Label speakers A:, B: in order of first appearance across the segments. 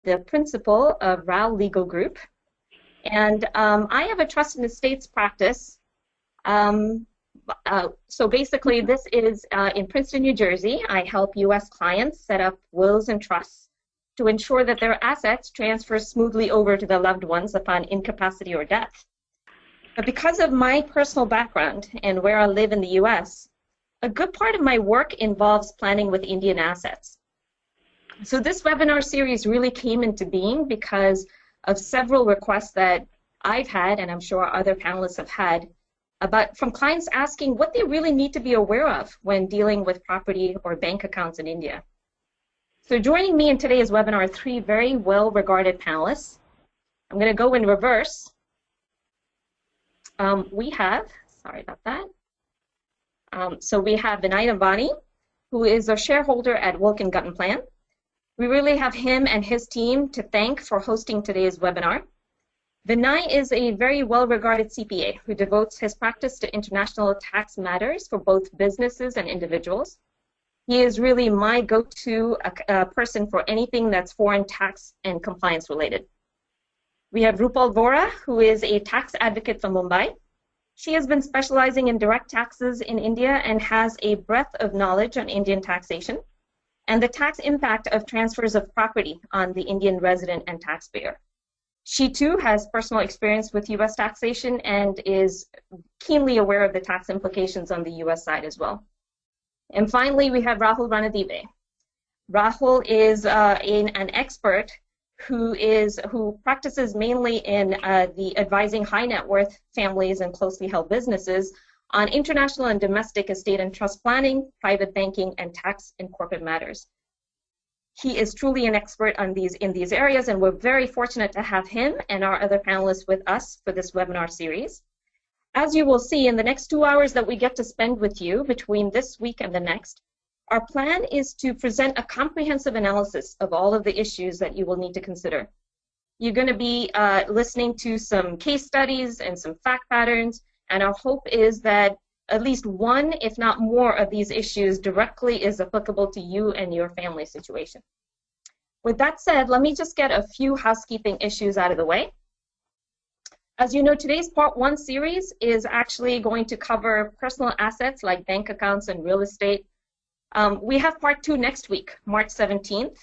A: the principal of Rahul Legal Group. And I have a trust in estates practice. So basically, this is in Princeton, New Jersey. I help U.S. clients set up wills and trusts to ensure that their assets transfer smoothly over to their loved ones upon incapacity or death. But because of my personal background and where I live in the U.S., a good part of my work involves planning with Indian assets. So this webinar series really came into being because of several requests that I've had, and I'm sure other panelists have had, from clients asking what they really need to be aware of when dealing with property or bank accounts in India. So joining me in today's webinar are three very well-regarded panelists. I'm going to go in reverse. We have Vinay Navani, who is a shareholder at Wilkin Guttenplan. We really have him and his team to thank for hosting today's webinar. Vinay is a very well-regarded CPA who devotes his practice to international tax matters for both businesses and individuals. He is really my go-to person for anything that's foreign tax and compliance related. We have Rupal Vora, who is a tax advocate from Mumbai. She has been specializing in direct taxes in India and has a breadth of knowledge on Indian taxation and the tax impact of transfers of property on the Indian resident and taxpayer. She too has personal experience with U.S. taxation and is keenly aware of the tax implications on the U.S. side as well. And finally, we have Rahul Ranadive. Rahul is an expert who practices mainly in the advising high net worth families and closely held businesses on international and domestic estate and trust planning, private banking, and tax and corporate matters. He is truly an expert in these areas, and we're very fortunate to have him and our other panelists with us for this webinar series. As you will see, in the next 2 hours that we get to spend with you between this week and the next, our plan is to present a comprehensive analysis of all of the issues that you will need to consider. You're going to be listening to some case studies and some fact patterns, and our hope is that at least one, if not more, of these issues directly is applicable to you and your family situation. With that said, let me just get a few housekeeping issues out of the way. As you know, today's Part 1 series is actually going to cover personal assets like bank accounts and real estate. We have Part 2 next week, March 17th.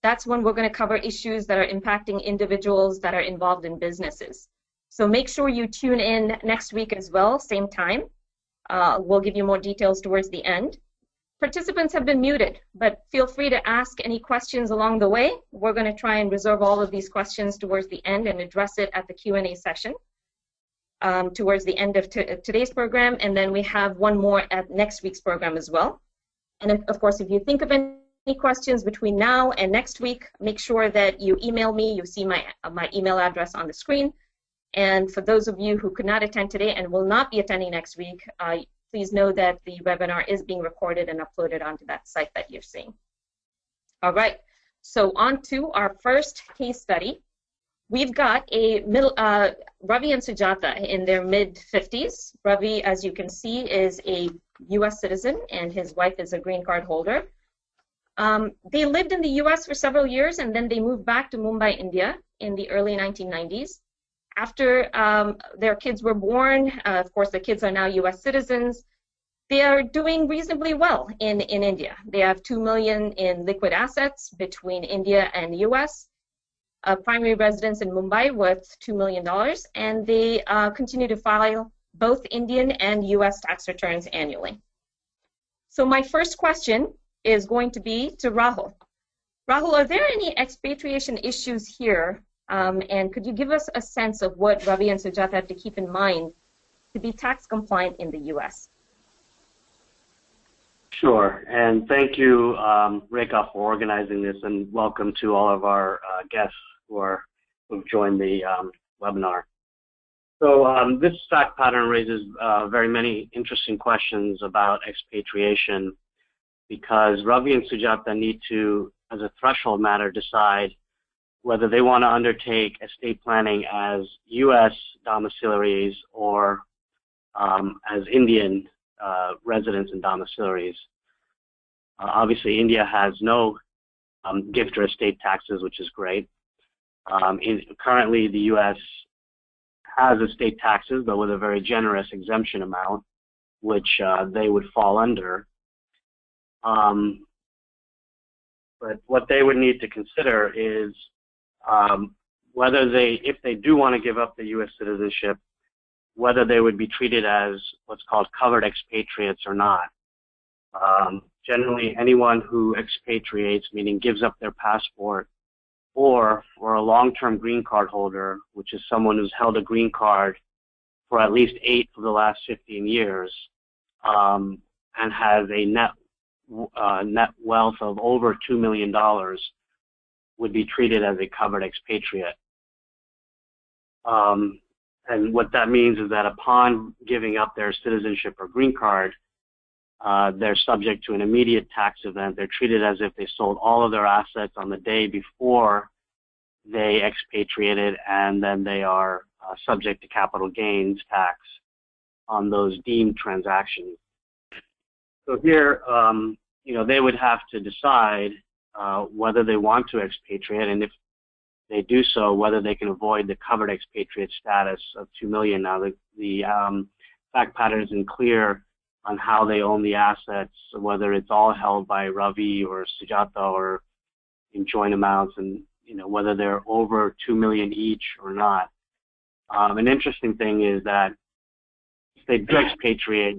A: That's when we're going to cover issues that are impacting individuals that are involved in businesses. So make sure you tune in next week as well, same time. We'll give you more details towards the end. Participants have been muted, but feel free to ask any questions along the way. We're going to try and reserve all of these questions towards the end and address it at the Q&A session towards the end of today's program, and then we have one more at next week's program as well. And of course, if you think of any questions between now and next week, make sure that you email me. You see my email address on the screen. And for those of you who could not attend today and will not be attending next week, please know that the webinar is being recorded and uploaded onto that site that you're seeing. All right, so on to our first case study. We've got Ravi and Sujata in their mid-50s. Ravi, as you can see, is a U.S. citizen, and his wife is a green card holder. They lived in the U.S. for several years, and then they moved back to Mumbai, India in the early 1990s. After their kids were born, of course, the kids are now U.S. citizens. They are doing reasonably well in India. They have $2 million in liquid assets between India and the U.S., a primary residence in Mumbai worth $2 million, and they continue to file both Indian and U.S. tax returns annually. So my first question is going to be to Rahul. Rahul, are there any expatriation issues here? And could you give us a sense of what Ravi and Sujata have to keep in mind to be tax compliant in the U.S.?
B: Sure, and thank you, Rekha, for organizing this, and welcome to all of our guests who've joined the webinar. So this fact pattern raises very many interesting questions about expatriation, because Ravi and Sujata need to, as a threshold matter, decide whether they want to undertake estate planning as U.S. domiciliaries or as Indian residents and domiciliaries. Obviously, India has no gift or estate taxes, which is great. Currently, the U.S. has estate taxes, but with a very generous exemption amount, which they would fall under. But what they would need to consider is whether if they do want to give up the U.S. citizenship, whether they would be treated as what's called covered expatriates or not. Generally, anyone who expatriates, meaning gives up their passport, or for a long-term green card holder, which is someone who's held a green card for at least 8 of the last 15 years, and has a net wealth of over $2 million, would be treated as a covered expatriate. And what that means is that upon giving up their citizenship or green card, they're subject to an immediate tax event. They're treated as if they sold all of their assets on the day before they expatriated, and then they are subject to capital gains tax on those deemed transactions. So here, they would have to decide whether they want to expatriate, and if they do so, whether they can avoid the covered expatriate status of $2 million. Now, the fact pattern isn't clear on how they own the assets, whether it's all held by Ravi or Sujata or in joint amounts, and whether they're over $2 million each or not. An interesting thing is that if they do expatriate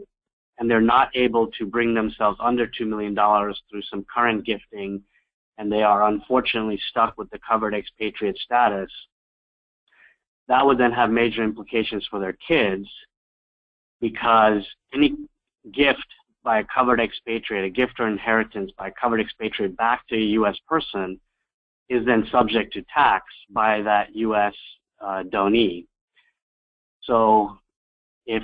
B: and they're not able to bring themselves under $2 million through some current gifting, and they are unfortunately stuck with the covered expatriate status, that would then have major implications for their kids, because any gift by a covered expatriate, a gift or inheritance by a covered expatriate back to a U.S. person, is then subject to tax by that U.S. donee. So if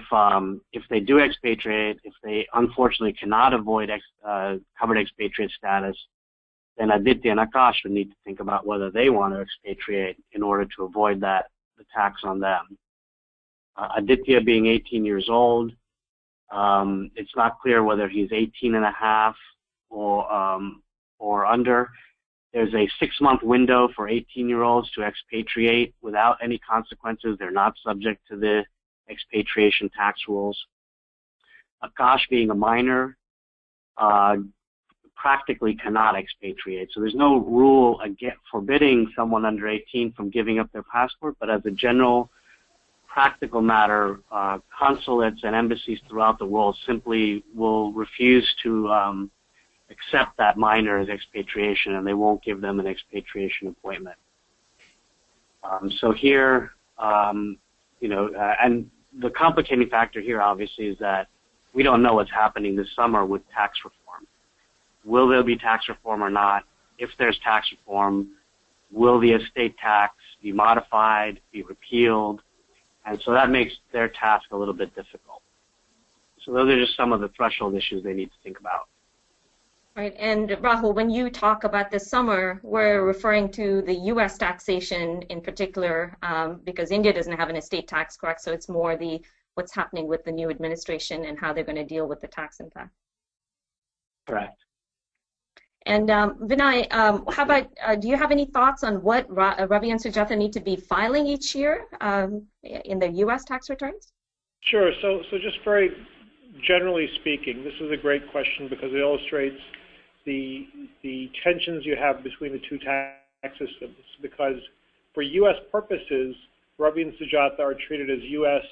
B: they do expatriate, if they unfortunately cannot avoid covered expatriate status, then Aditya and Akash would need to think about whether they want to expatriate in order to avoid the tax on them. Aditya being 18 years old, it's not clear whether he's 18 and a half or under. There's a 6-month window for 18-year-olds to expatriate without any consequences. They're not subject to the expatriation tax rules. Akash being a minor, practically cannot expatriate. So there's no rule forbidding someone under 18 from giving up their passport, but as a general practical matter, consulates and embassies throughout the world simply will refuse to accept that minor as expatriation, and they won't give them an expatriation appointment. So here, and the complicating factor here, obviously, is that we don't know what's happening this summer with tax reform. Will there be tax reform or not? If there's tax reform, will the estate tax be modified, be repealed? And so that makes their task a little bit difficult. So those are just some of the threshold issues they need to think about.
A: Right, and Rahul, when you talk about this summer, we're referring to the U.S. taxation in particular, because India doesn't have an estate tax, correct? So it's more what's happening with the new administration and how they're going to deal with the tax impact.
B: Correct.
A: And Vinay, how about, do you have any thoughts on what Ravi and Sujata need to be filing each year in their U.S. tax returns?
C: Sure. So just very generally speaking, this is a great question because it illustrates the tensions you have between the two tax systems. Because for U.S. purposes, Ravi and Sujata are treated as U.S.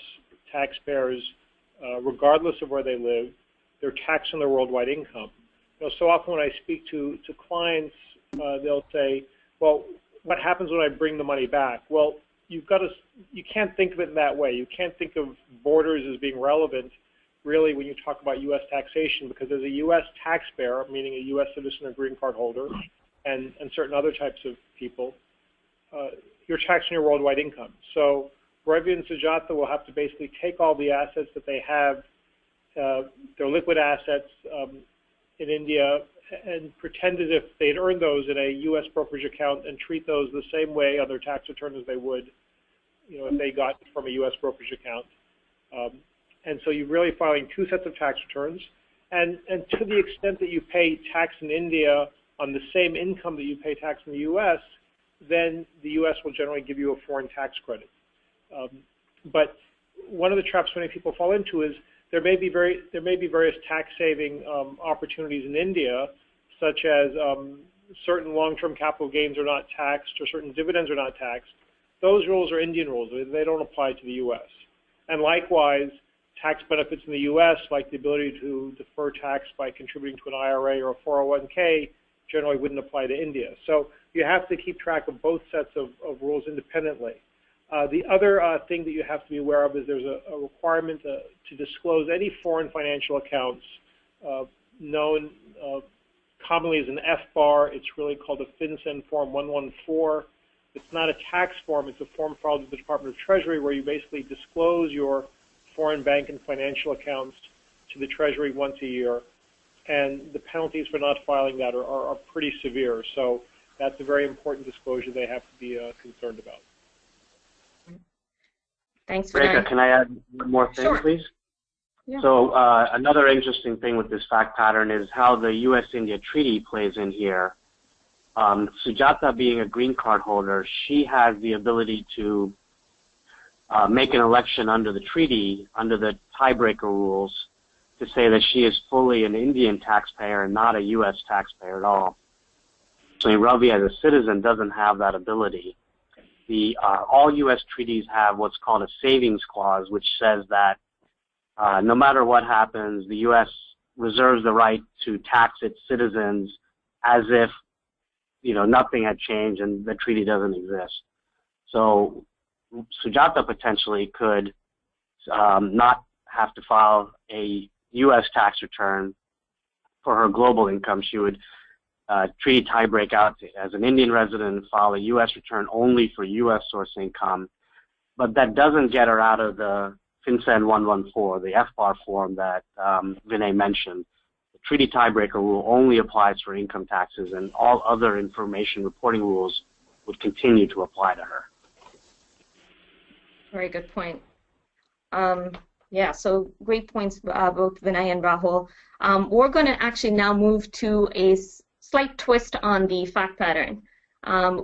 C: taxpayers regardless of where they live. They're taxed on their worldwide income. So often when I speak to clients, they'll say, well, what happens when I bring the money back? Well, you can't think of it in that way. You can't think of borders as being relevant, really, when you talk about U.S. taxation, because as a U.S. taxpayer, meaning a U.S. citizen or green card holder, and certain other types of people, you're taxing your worldwide income. So Ravi and Sujata will have to basically take all the assets that they have, their liquid assets, in India, and pretend as if they'd earned those in a U.S. brokerage account and treat those the same way on their tax return as they would, if they got from a U.S. brokerage account. And so you're really filing two sets of tax returns. And to the extent that you pay tax in India on the same income that you pay tax in the U.S., then the U.S. will generally give you a foreign tax credit. But one of the traps many people fall into is there may be various tax-saving opportunities in India, such as certain long-term capital gains are not taxed or certain dividends are not taxed. Those rules are Indian rules. They don't apply to the U.S. And likewise, tax benefits in the U.S., like the ability to defer tax by contributing to an IRA or a 401k, generally wouldn't apply to India. So you have to keep track of both sets of rules independently. The other thing that you have to be aware of is there's a requirement to disclose any foreign financial accounts known commonly as an FBAR. It's really called a FinCEN Form 114. It's not a tax form. It's a form filed with the Department of Treasury where you basically disclose your foreign bank and financial accounts to the Treasury once a year. And the penalties for not filing that are pretty severe. So that's a very important disclosure they have to be concerned about.
A: Thanks, Vinay.
B: Rekha, can I add one more thing,
A: Sure.
B: please?
A: Yeah.
B: So another interesting thing with this fact pattern is how the U.S.-India treaty plays in here. Sujata being a green card holder, she has the ability to make an election under the treaty, under the tiebreaker rules, to say that she is fully an Indian taxpayer and not a U.S. taxpayer at all. So Ravi, as a citizen, doesn't have that ability. All U.S. treaties have what's called a savings clause, which says that no matter what happens, the U.S. reserves the right to tax its citizens as if nothing had changed and the treaty doesn't exist. So Sujata potentially could not have to file a U.S. tax return for her global income. She would treaty tie break out as an Indian resident and file a U.S. return only for U.S. source income. But that doesn't get her out of the FinCEN 114, the FBAR form that Vinay mentioned. The treaty tiebreaker rule only applies for income taxes, and all other information reporting rules would continue to apply to her.
A: Very good point. Yeah, so great points, both Vinay and Rahul. We're going to actually now move to a slight twist on the fact pattern.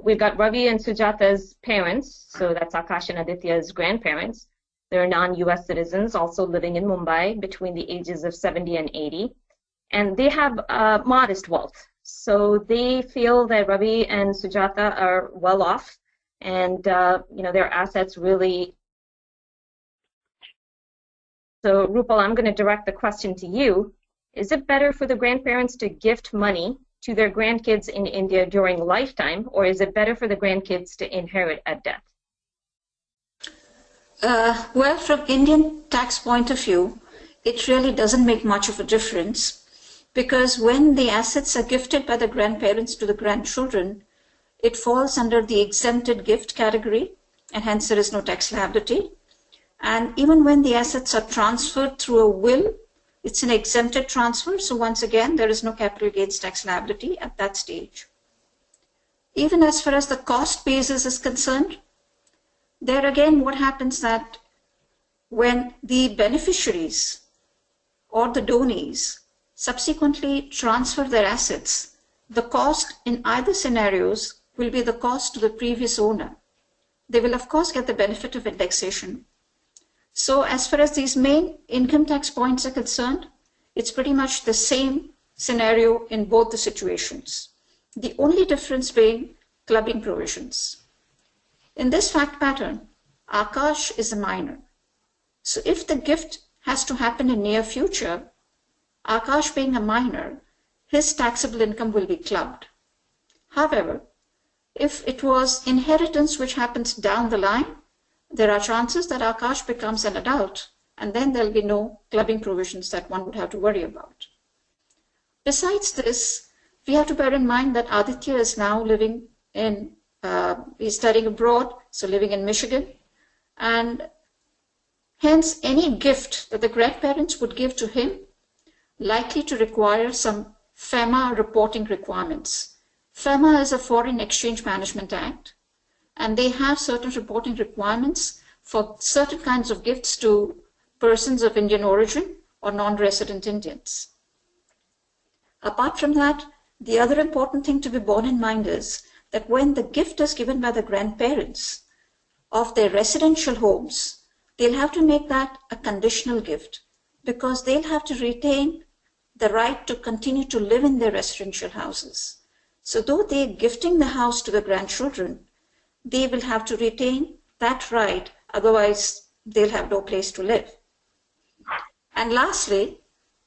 A: We've got Ravi and Sujata's parents, so that's Akash and Aditya's grandparents. They're non-U.S. citizens, also living in Mumbai between the ages of 70 and 80. And they have modest wealth. So they feel that Ravi and Sujata are well off, and their assets really. So Rupal, I'm going to direct the question to you. Is it better for the grandparents to gift money to their grandkids in India during lifetime, or is it better for the grandkids to inherit at death?
D: Well, from Indian tax point of view, it really doesn't make much of a difference, because when the assets are gifted by the grandparents to the grandchildren, it falls under the exempted gift category, and hence there is no tax liability. And even when the assets are transferred through a will, it's an exempted transfer, so once again, there is no capital gains tax liability at that stage. Even as far as the cost basis is concerned, there again, what happens that when the beneficiaries or the donees subsequently transfer their assets, the cost in either scenarios will be the cost to the previous owner. They will, of course, get the benefit of indexation. So as far as these main income tax points are concerned, it's pretty much the same scenario in both the situations. The only difference being clubbing provisions. In this fact pattern, Akash is a minor. So if the gift has to happen in near future, Akash being a minor, his taxable income will be clubbed. However, if it was inheritance which happens down the line, there are chances that Akash becomes an adult, and then there'll be no clubbing provisions that one would have to worry about. Besides this, we have to bear in mind that Aditya is now living in, he's studying abroad, so living in Michigan, and hence any gift that the grandparents would give to him likely to require some FEMA reporting requirements. FEMA is a Foreign Exchange Management Act, and they have certain reporting requirements for certain kinds of gifts to persons of Indian origin or non-resident Indians. Apart from that, the other important thing to be borne in mind is that when the gift is given by the grandparents of their residential homes, they'll have to make that a conditional gift because they'll have to retain the right to continue to live in their residential houses. So though they're gifting the house to the grandchildren, they will have to retain that right, otherwise they'll have no place to live. And lastly,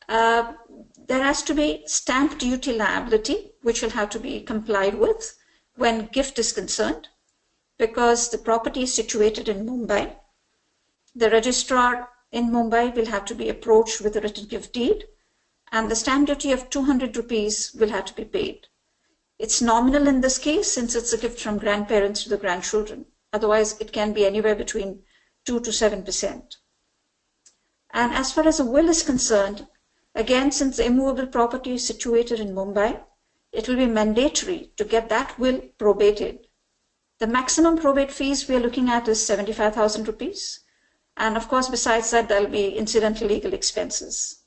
D: there has to be stamp duty liability, which will have to be complied with when gift is concerned, because the property is situated in Mumbai. The registrar in Mumbai will have to be approached with a written gift deed, and the stamp duty of 200 rupees will have to be paid. It's nominal in this case since it's a gift from grandparents to the grandchildren. Otherwise, it can be anywhere between 2 to 7%. And as far as a will is concerned, again, since the immovable property is situated in Mumbai, it will be mandatory to get that will probated. The maximum probate fees we are looking at is 75,000 rupees. And of course, besides that, there'll be incidental legal expenses.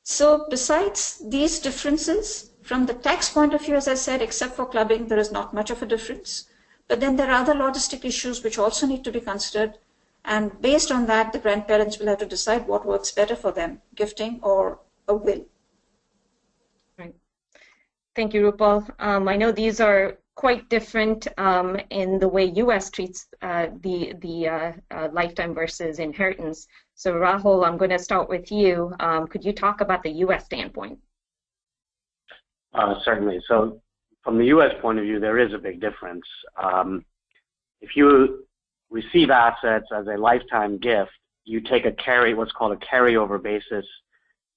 D: So besides these differences, from the tax point of view, as I said, except for clubbing, there is not much of a difference. But then there are other logistic issues which also need to be considered. And based on that, the grandparents will have to decide what works better for them, gifting or a will.
A: Right. Thank you, Rupal. I know these are quite different in the way U.S. treats the lifetime versus inheritance. So Rahul, I'm going to start with you. Could you talk about the U.S. standpoint?
B: Certainly. So from the U.S. point of view, there is a big difference. If you receive assets as a lifetime gift, you take what's called a carryover basis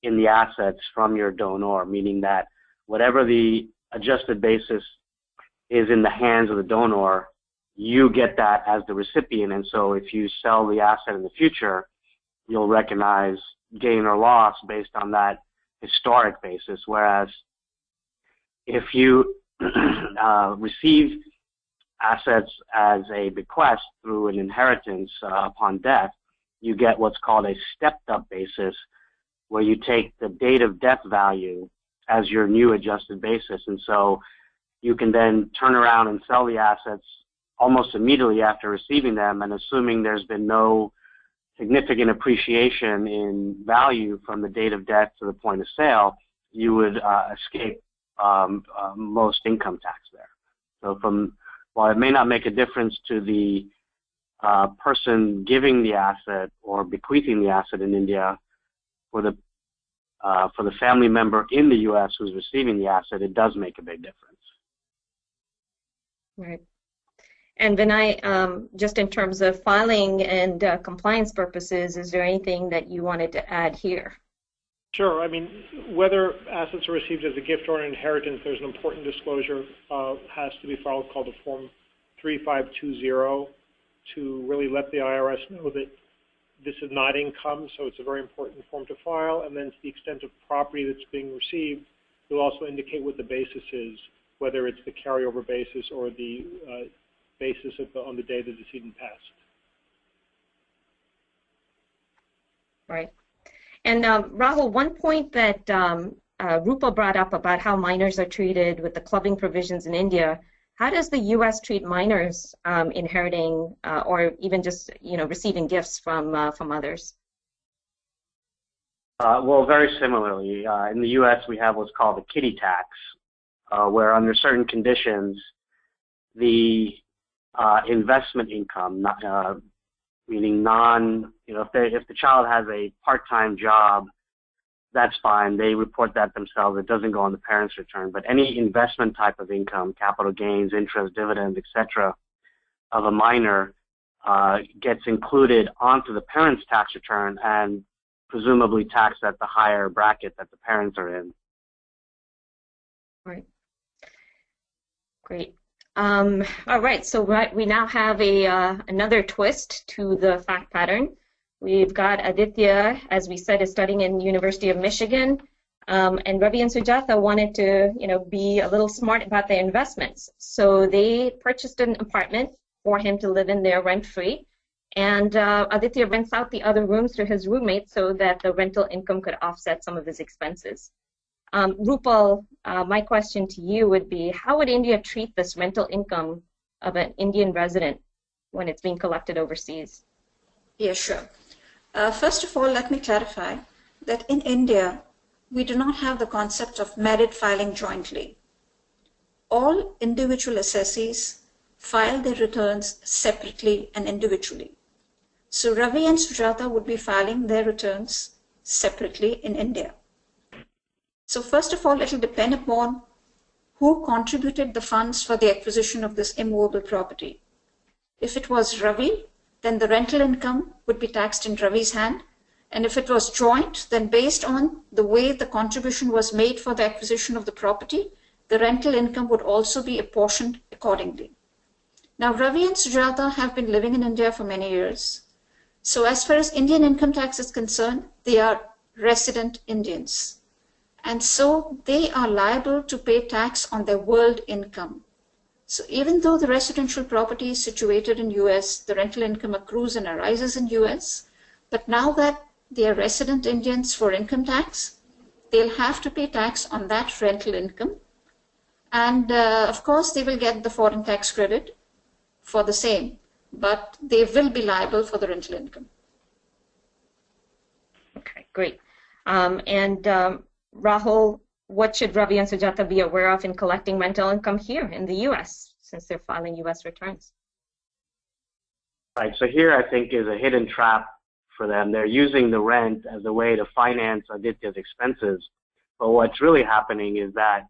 B: in the assets from your donor, meaning that whatever the adjusted basis is in the hands of the donor, you get that as the recipient. And so if you sell the asset in the future, you'll recognize gain or loss based on that historic basis. Whereas if you receive assets as a bequest through an inheritance upon death, you get what's called a stepped-up basis, where you take the date of death value as your new adjusted basis. And so you can then turn around and sell the assets almost immediately after receiving them, and assuming there's been no significant appreciation in value from the date of death to the point of sale, you would escape most income tax there. So while it may not make a difference to the person giving the asset or bequeathing the asset in India, for the family member in the U.S. who's receiving the asset, it does make a big difference.
A: Right. And Vinay, just in terms of filing and compliance purposes, is there anything that you wanted to add here?
C: Sure. I mean, whether assets are received as a gift or an inheritance, there's an important disclosure has to be filed called the Form 3520 to really let the IRS know that this is not income, so it's a very important form to file. And then to the extent of property that's being received, you'll also indicate what the basis is, whether it's the carryover basis or the basis on the day the decedent passed.
A: Right. And Rahul, one point that Rupal brought up about how minors are treated with the clubbing provisions in India, how does the U.S. treat minors inheriting or even just receiving gifts from others?
B: Well, very similarly, in the U.S. we have what's called the kiddie tax, where under certain conditions, the investment income, meaning if the child has a part-time job, that's fine. They report that themselves. It doesn't go on the parent's return. But any investment type of income, capital gains, interest, dividends, etc., of a minor gets included onto the parent's tax return and presumably taxed at the higher bracket that the parents are in.
A: Right. Great. All right. So we now have another twist to the fact pattern. We've got Aditya, as we said, is studying in University of Michigan, and Ravi and Sujatha wanted to, be a little smart about their investments. So they purchased an apartment for him to live in there rent-free, and Aditya rents out the other rooms to his roommate so that the rental income could offset some of his expenses. Rupal, my question to you would be, how would India treat this rental income of an Indian resident when it's being collected overseas?
D: Yeah, sure. First of all, let me clarify that in India, we do not have the concept of married filing jointly. All individual assessees file their returns separately and individually. So Ravi and Sujata would be filing their returns separately in India. So first of all, it will depend upon who contributed the funds for the acquisition of this immovable property. If it was Ravi, then the rental income would be taxed in Ravi's hand. And if it was joint, then based on the way the contribution was made for the acquisition of the property, the rental income would also be apportioned accordingly. Now, Ravi and Sujata have been living in India for many years. So as far as Indian income tax is concerned, they are resident Indians. And so they are liable to pay tax on their world income. So even though the residential property is situated in US, the rental income accrues and arises in US, but now that they are resident Indians for income tax, they'll have to pay tax on that rental income. And of course, they will get the foreign tax credit for the same, but they will be liable for the rental income.
A: Okay, great. Rahul, what should Ravi and Sujata be aware of in collecting rental income here in the US, since they're filing US returns?
B: Right, so here I think is a hidden trap for them. They're using the rent as a way to finance Aditya's expenses. But what's really happening is that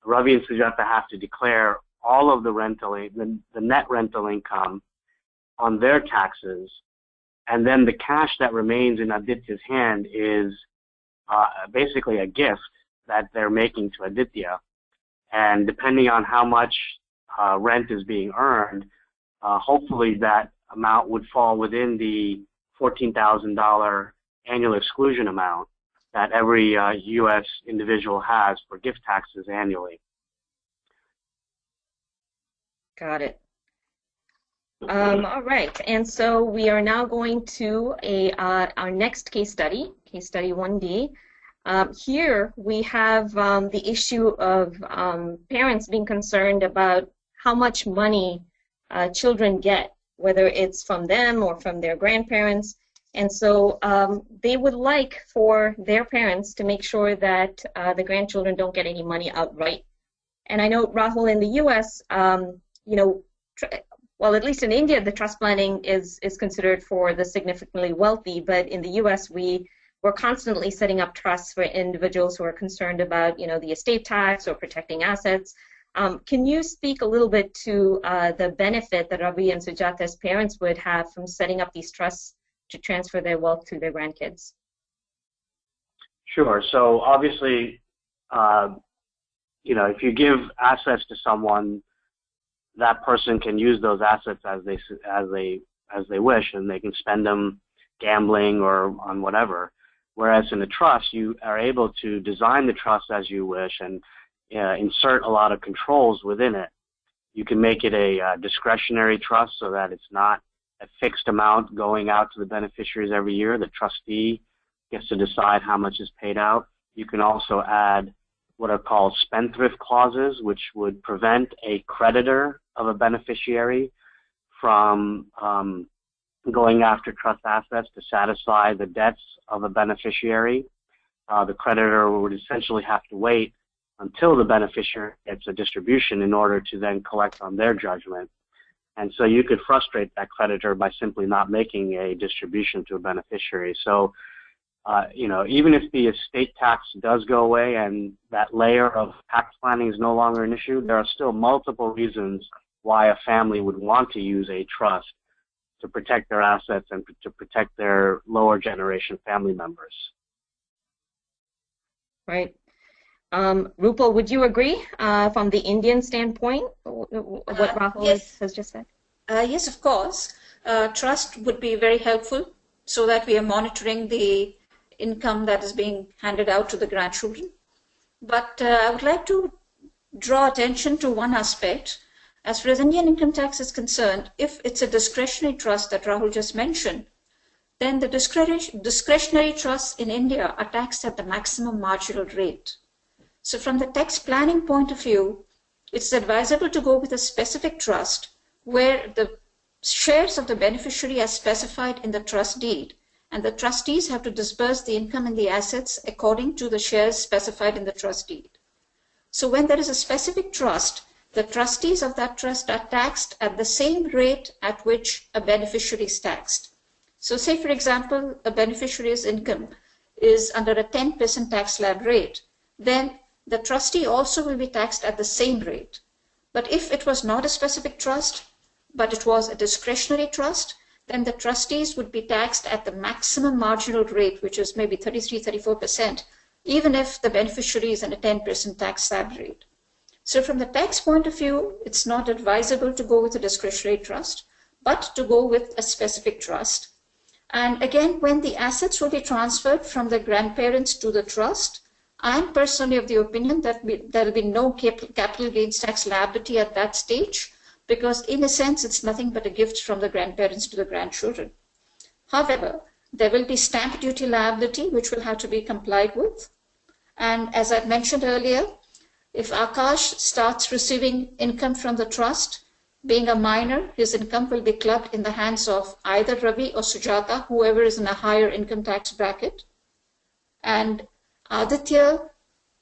B: Ravi and Sujata have to declare all of the the net rental income on their taxes, and then the cash that remains in Aditya's hand is basically a gift that they're making to Aditya. And depending on how much rent is being earned, hopefully that amount would fall within the $14,000 annual exclusion amount that every U.S. individual has for gift taxes annually.
A: Got it. All right, and so we are now going to our next case study 1D. Here we have the issue of parents being concerned about how much money children get, whether it's from them or from their grandparents. And so they would like for their parents to make sure that the grandchildren don't get any money outright. And I know, Rahul, in the U.S., well, at least in India, the trust planning is considered for the significantly wealthy, but in the U.S., we're constantly setting up trusts for individuals who are concerned about, the estate tax or protecting assets. Can you speak a little bit to the benefit that Ravi and Sujata's parents would have from setting up these trusts to transfer their wealth to their grandkids?
B: Sure. So obviously, if you give assets to someone, that person can use those assets as they wish, and they can spend them gambling or on whatever. Whereas in a trust, you are able to design the trust as you wish and insert a lot of controls within it. You can make it a discretionary trust so that it's not a fixed amount going out to the beneficiaries every year. The trustee gets to decide how much is paid out. You can also add what are called spendthrift clauses, which would prevent a creditor of a beneficiary from going after trust assets to satisfy the debts of a beneficiary. The creditor would essentially have to wait until the beneficiary gets a distribution in order to then collect on their judgment. And so you could frustrate that creditor by simply not making a distribution to a beneficiary. So, even if the estate tax does go away and that layer of tax planning is no longer an issue, there are still multiple reasons why a family would want to use a trust to protect their assets and to protect their lower generation family members.
A: Right. Rupal, would you agree from the Indian standpoint, what Rahul has just said?
D: Yes, of course. Trust would be very helpful so that we are monitoring the income that is being handed out to the grandchildren. But I would like to draw attention to one aspect. As far as Indian income tax is concerned, if it's a discretionary trust that Rahul just mentioned, then the discretionary trusts in India are taxed at the maximum marginal rate. So from the tax planning point of view, it's advisable to go with a specific trust where the shares of the beneficiary are specified in the trust deed, and the trustees have to disburse the income and the assets according to the shares specified in the trust deed. So when there is a specific trust, the trustees of that trust are taxed at the same rate at which a beneficiary is taxed. So say, for example, a beneficiary's income is under a 10% tax slab rate, then the trustee also will be taxed at the same rate. But if it was not a specific trust, but it was a discretionary trust, then the trustees would be taxed at the maximum marginal rate, which is maybe 33, 34%, even if the beneficiary is in a 10% tax slab rate. So from the tax point of view, it's not advisable to go with a discretionary trust, but to go with a specific trust. And again, when the assets will be transferred from the grandparents to the trust, I'm personally of the opinion that there will be no capital gains tax liability at that stage, because in a sense, it's nothing but a gift from the grandparents to the grandchildren. However, there will be stamp duty liability, which will have to be complied with. And as I've mentioned earlier, if Akash starts receiving income from the trust, being a minor, his income will be clubbed in the hands of either Ravi or Sujata, whoever is in a higher income tax bracket. And Aditya,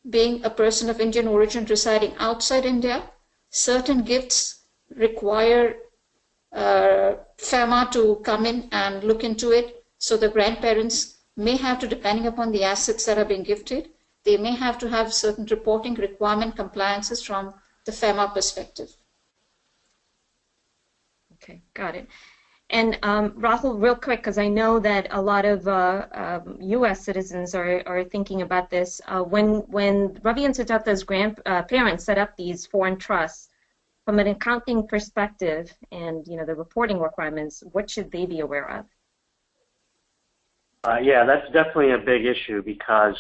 D: being a person of Indian origin residing outside India, certain gifts require FEMA to come in and look into it. So the grandparents may have to, depending upon the assets that are being gifted, they may have to have certain reporting requirement compliances from the FEMA perspective.
A: Okay, got it. And Rahul, real quick, because I know that a lot of U.S. citizens are thinking about this. When Ravi and Sujata's grandparents set up these foreign trusts, from an accounting perspective and the reporting requirements, what should they be aware of?
B: Yeah, that's definitely a big issue because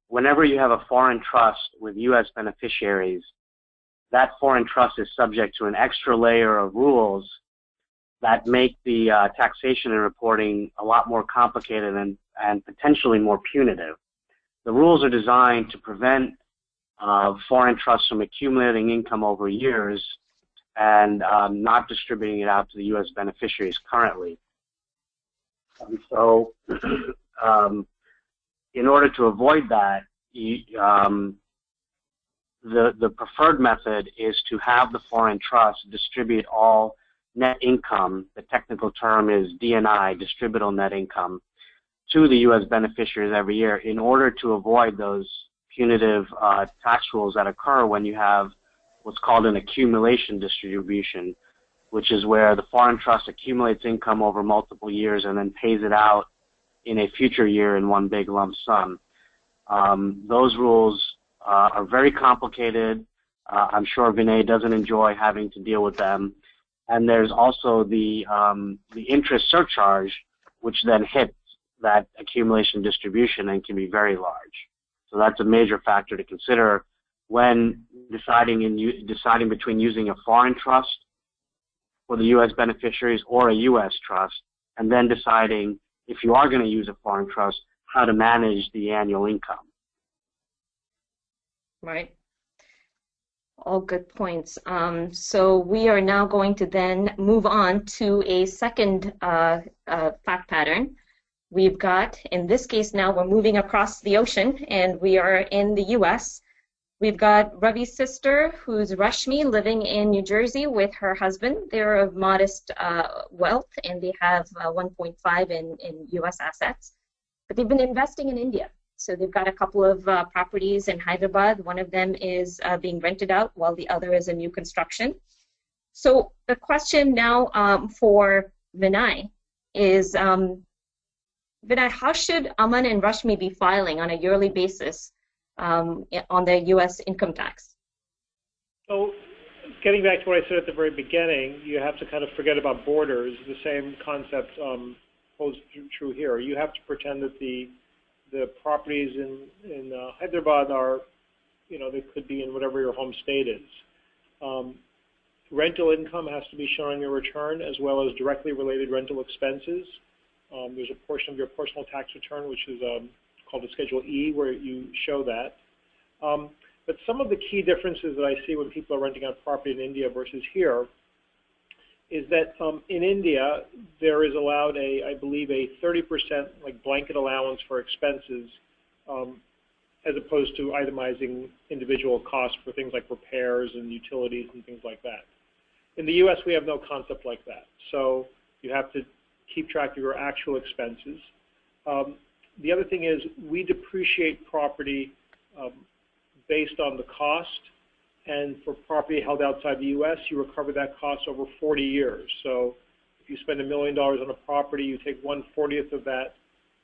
B: whenever you have a foreign trust with U.S. beneficiaries, that foreign trust is subject to an extra layer of rules that make the taxation and reporting a lot more complicated and potentially more punitive. The rules are designed to prevent foreign trusts from accumulating income over years and not distributing it out to the U.S. beneficiaries currently. So in order to avoid that, the preferred method is to have the foreign trust distribute all net income, the technical term is DNI, distributable net income, to the U.S. beneficiaries every year in order to avoid those punitive tax rules that occur when you have what's called an accumulation distribution, which is where the foreign trust accumulates income over multiple years and then pays it out in a future year in one big lump sum. Those rules are very complicated. I'm sure Vinay doesn't enjoy having to deal with them. And there's also the interest surcharge, which then hits that accumulation distribution and can be very large. So that's a major factor to consider when deciding between using a foreign trust for the U.S. beneficiaries or a U.S. trust, and then deciding if you are going to use a foreign trust, how to manage the annual income.
A: Right. All good points. So we are now going to then move on to a second fact pattern. We've got, in this case now, we're moving across the ocean, and we are in the U.S. We've got Ravi's sister, who's Rashmi, living in New Jersey with her husband. They're of modest wealth, and they have 1.5 in U.S. assets. But they've been investing in India. So they've got a couple of properties in Hyderabad. One of them is being rented out, while the other is a new construction. So the question now for Vinay is, Vinay, how should Aman and Rashmi be filing on a yearly basis on their U.S. income tax?
C: So getting back to what I said at the very beginning, you have to kind of forget about borders. The same concept holds true here. You have to pretend that the properties in Hyderabad are, they could be in whatever your home state is. Rental income has to be shown on your return, as well as directly related rental expenses. There's a portion of your personal tax return, which is called a Schedule E, where you show that. But some of the key differences that I see when people are renting out property in India versus here is that in India, there is allowed I believe a 30% like blanket allowance for expenses as opposed to itemizing individual costs for things like repairs and utilities and things like that. In the US, we have no concept like that. So you have to keep track of your actual expenses. The other thing is we depreciate property based on the cost, and for property held outside the U.S., you recover that cost over 40 years. So if you spend $1 million on a property, you take 1/40th of that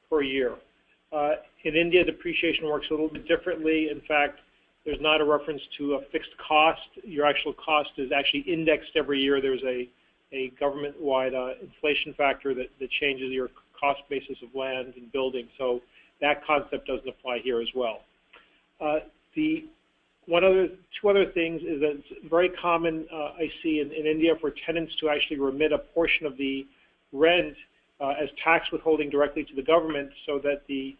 C: per year. In India, depreciation works a little bit differently. In fact, there's not a reference to a fixed cost. Your actual cost is actually indexed every year. There's a government-wide inflation factor that changes your cost basis of land and building. So that concept doesn't apply here as well. Two other things is that it's very common I see in India for tenants to actually remit a portion of the rent as tax withholding directly to the government, so that the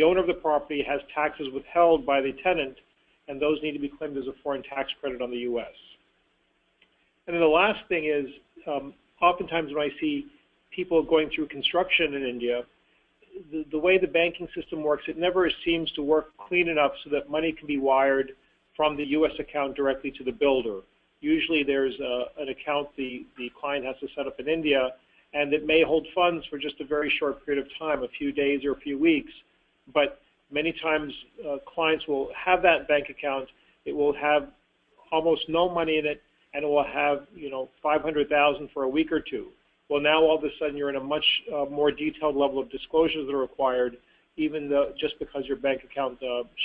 C: owner of the property has taxes withheld by the tenant, and those need to be claimed as a foreign tax credit on the U.S. And then the last thing is, oftentimes when I see people going through construction in India, the way the banking system works, it never seems to work clean enough so that money can be wired from the U.S. account directly to the builder. Usually there's an account the client has to set up in India, and it may hold funds for just a very short period of time, a few days or a few weeks. But many times clients will have that bank account. It will have almost no money in it, and it will have $500,000 for a week or two. Well, now all of a sudden you're in a much more detailed level of disclosures that are required, even though just because your bank account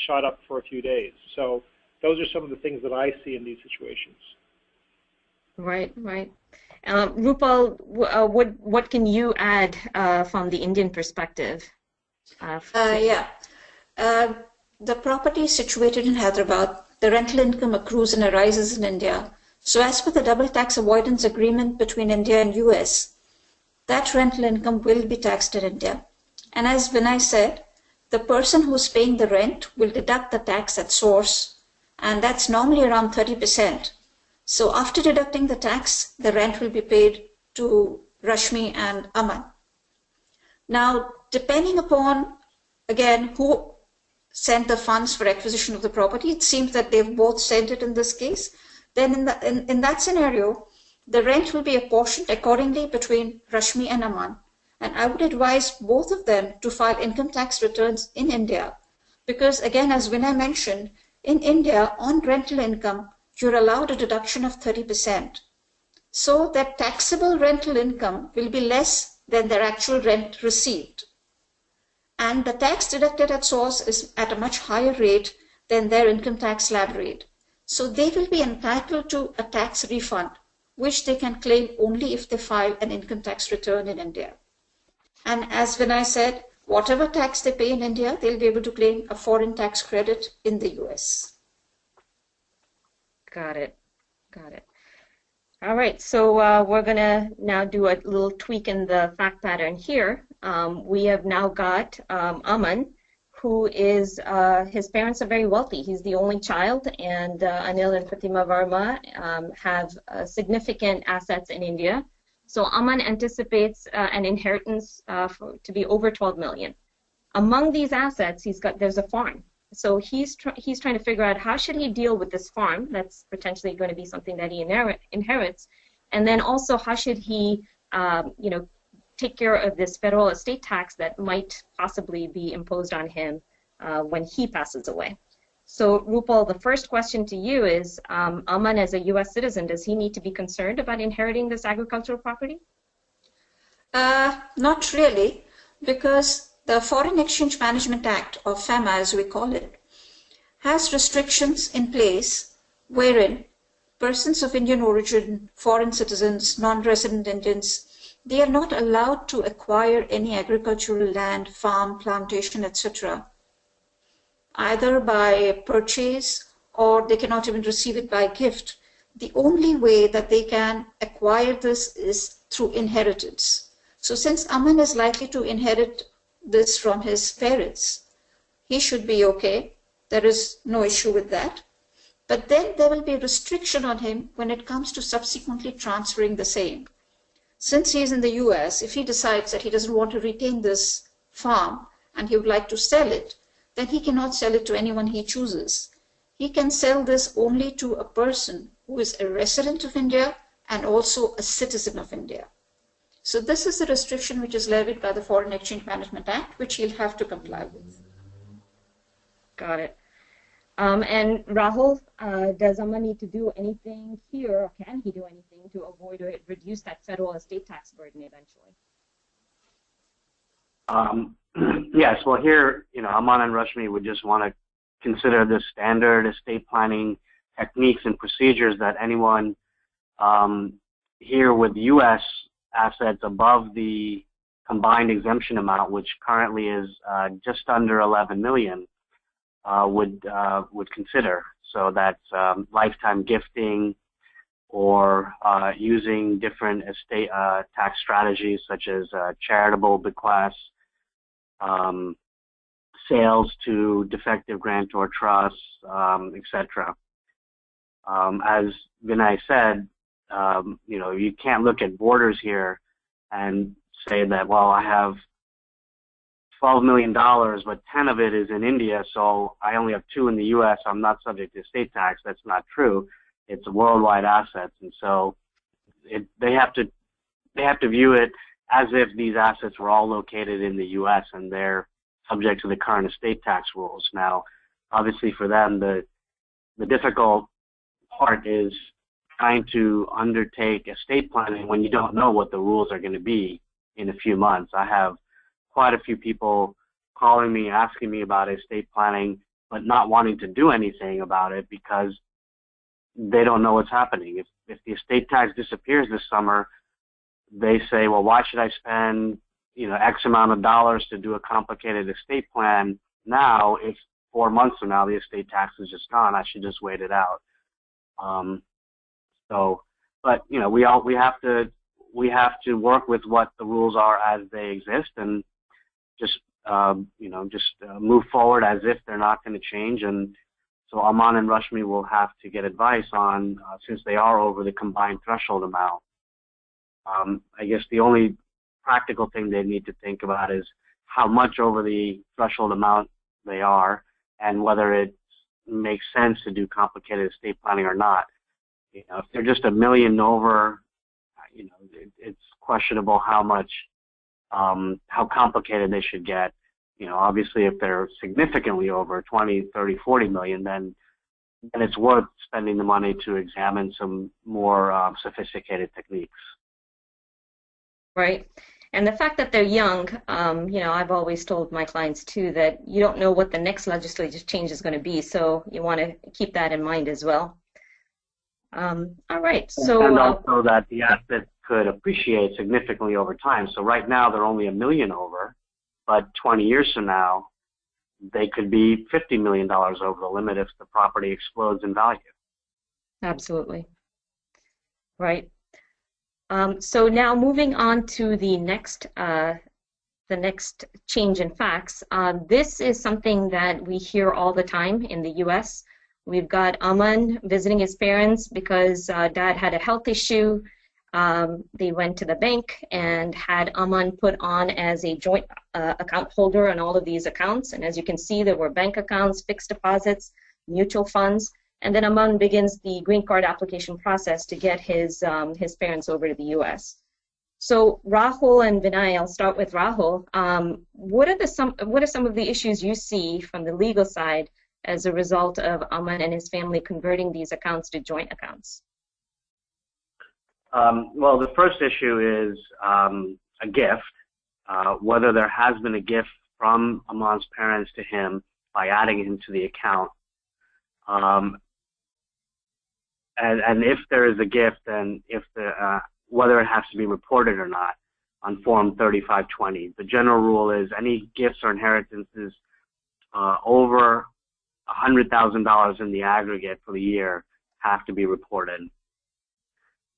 C: shot up for a few days. So those are some of the things that I see in these situations.
A: Right, right. Rupal, what can you add from the Indian perspective?
D: The property is situated in Hyderabad. The rental income accrues and arises in India. So as per the double tax avoidance agreement between India and US, that rental income will be taxed in India. And as Vinay said, the person who's paying the rent will deduct the tax at source, and that's normally around 30%. So after deducting the tax, the rent will be paid to Rashmi and Aman. Now, depending upon, again, who sent the funds for acquisition of the property, it seems that they've both sent it in this case. Then in that scenario, the rent will be apportioned accordingly between Rashmi and Aman. And I would advise both of them to file income tax returns in India. Because again, as Vinay mentioned, in India, on rental income, you're allowed a deduction of 30%. So that taxable rental income will be less than their actual rent received. And the tax deducted at source is at a much higher rate than their income tax slab rate. So they will be entitled to a tax refund, which they can claim only if they file an income tax return in India. And as Vinay said, whatever tax they pay in India, they'll be able to claim a foreign tax credit in the US.
A: Got it. Got it. All right, so we're going to now do a little tweak in the fact pattern here. We have now got Aman, who is, his parents are very wealthy. He's the only child, and Anil and Fatima Verma have significant assets in India. So Aman anticipates an inheritance to be over 12 million. Among these assets, there's a farm. So he's trying to figure out how should he deal with this farm. That's potentially going to be something that he inherits. And then also how should he, take care of this federal estate tax that might possibly be imposed on him when he passes away. So Rupal, the first question to you is, Aman as a US citizen, does he need to be concerned about inheriting this agricultural property?
D: Not really, because the Foreign Exchange Management Act, or FEMA as we call it, has restrictions in place wherein persons of Indian origin, foreign citizens, non-resident Indians, they are not allowed to acquire any agricultural land, farm, plantation, etc., either by purchase or they cannot even receive it by gift. The only way that they can acquire this is through inheritance. So since Aman is likely to inherit this from his parents, he should be okay. There is no issue with that. But then there will be a restriction on him when it comes to subsequently transferring the same. Since he is in the US, if he decides that he doesn't want to retain this farm and he would like to sell it, then he cannot sell it to anyone he chooses. He can sell this only to a person who is a resident of India and also a citizen of India. So this is the restriction which is levied by the Foreign Exchange Management Act, which he'll have to comply with.
A: Got it. And Rahul, does Aman need to do anything here, or can he do anything to avoid or reduce that federal estate tax burden eventually?
B: Yes, well here, Aman and Rashmi would just want to consider the standard estate planning techniques and procedures that anyone here with U.S. assets above the combined exemption amount, which currently is just under 11 million, would consider. So that's lifetime gifting, or using different estate tax strategies such as charitable bequests, sales to defective grantor trusts, etc. As Vinay said, you can't look at borders here and say that, well, I have $12 million, but 10 of it is in India, so I only have 2 in the U.S., I'm not subject to estate tax. That's not true. It's worldwide assets, and so they have to view it as if these assets were all located in the U.S. and they're subject to the current estate tax rules. Now, obviously for them, the difficult part is trying to undertake estate planning when you don't know what the rules are going to be in a few months. I have quite a few people calling me, asking me about estate planning, but not wanting to do anything about it because they don't know what's happening. If the estate tax disappears this summer, they say, well, why should I spend X amount of dollars to do a complicated estate plan now if 4 months from now the estate tax is just gone? I should just wait it out. But we have to work with what the rules are as they exist, and just move forward as if they're not going to change. And so Aman and Rashmi will have to get advice on, since they are over the combined threshold amount. I guess the only practical thing they need to think about is how much over the threshold amount they are, and whether it makes sense to do complicated estate planning or not. If they're just $1 million over, it's questionable how much, how complicated they should get. Obviously, if they're significantly over 20, 30, 40 million, then it's worth spending the money to examine some more sophisticated techniques.
A: Right. And the fact that they're young, I've always told my clients too that you don't know what the next legislative change is going to be, so you want to keep that in mind as well. All right. So,
B: and also that the asset could appreciate significantly over time. So right now they're only $1 million over, but 20 years from now they could be $50 million over the limit if the property explodes in value.
A: Absolutely. Right. So now moving on to the next change in facts. This is something that we hear all the time in the U.S. We've got Aman visiting his parents because dad had a health issue. They went to the bank and had Aman put on as a joint account holder on all of these accounts. And as you can see, there were bank accounts, fixed deposits, mutual funds. And then Aman begins the green card application process to get his parents over to the U.S. So Rahul and Vinay, I'll start with Rahul. What are some of the issues you see from the legal side as a result of Aman and his family converting these accounts to joint accounts?
B: Well, the first issue is a gift, whether there has been a gift from Aman's parents to him by adding him to the account. And if there is a gift, then whether it has to be reported or not on Form 3520. The general rule is any gifts or inheritances over $100,000 in the aggregate for the year have to be reported.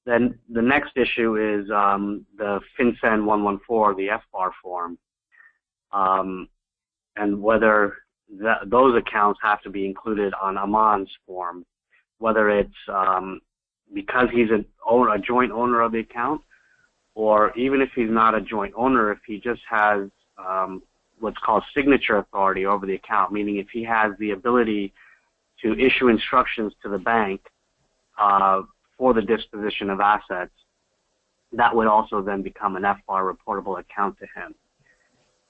B: Then the next issue is the FinCEN 114, the FBAR form, and whether those accounts have to be included on Aman's form, whether it's because he's a joint owner of the account, or even if he's not a joint owner, if he just has what's called signature authority over the account, meaning if he has the ability to issue instructions to the bank for the disposition of assets, that would also then become an FBAR reportable account to him.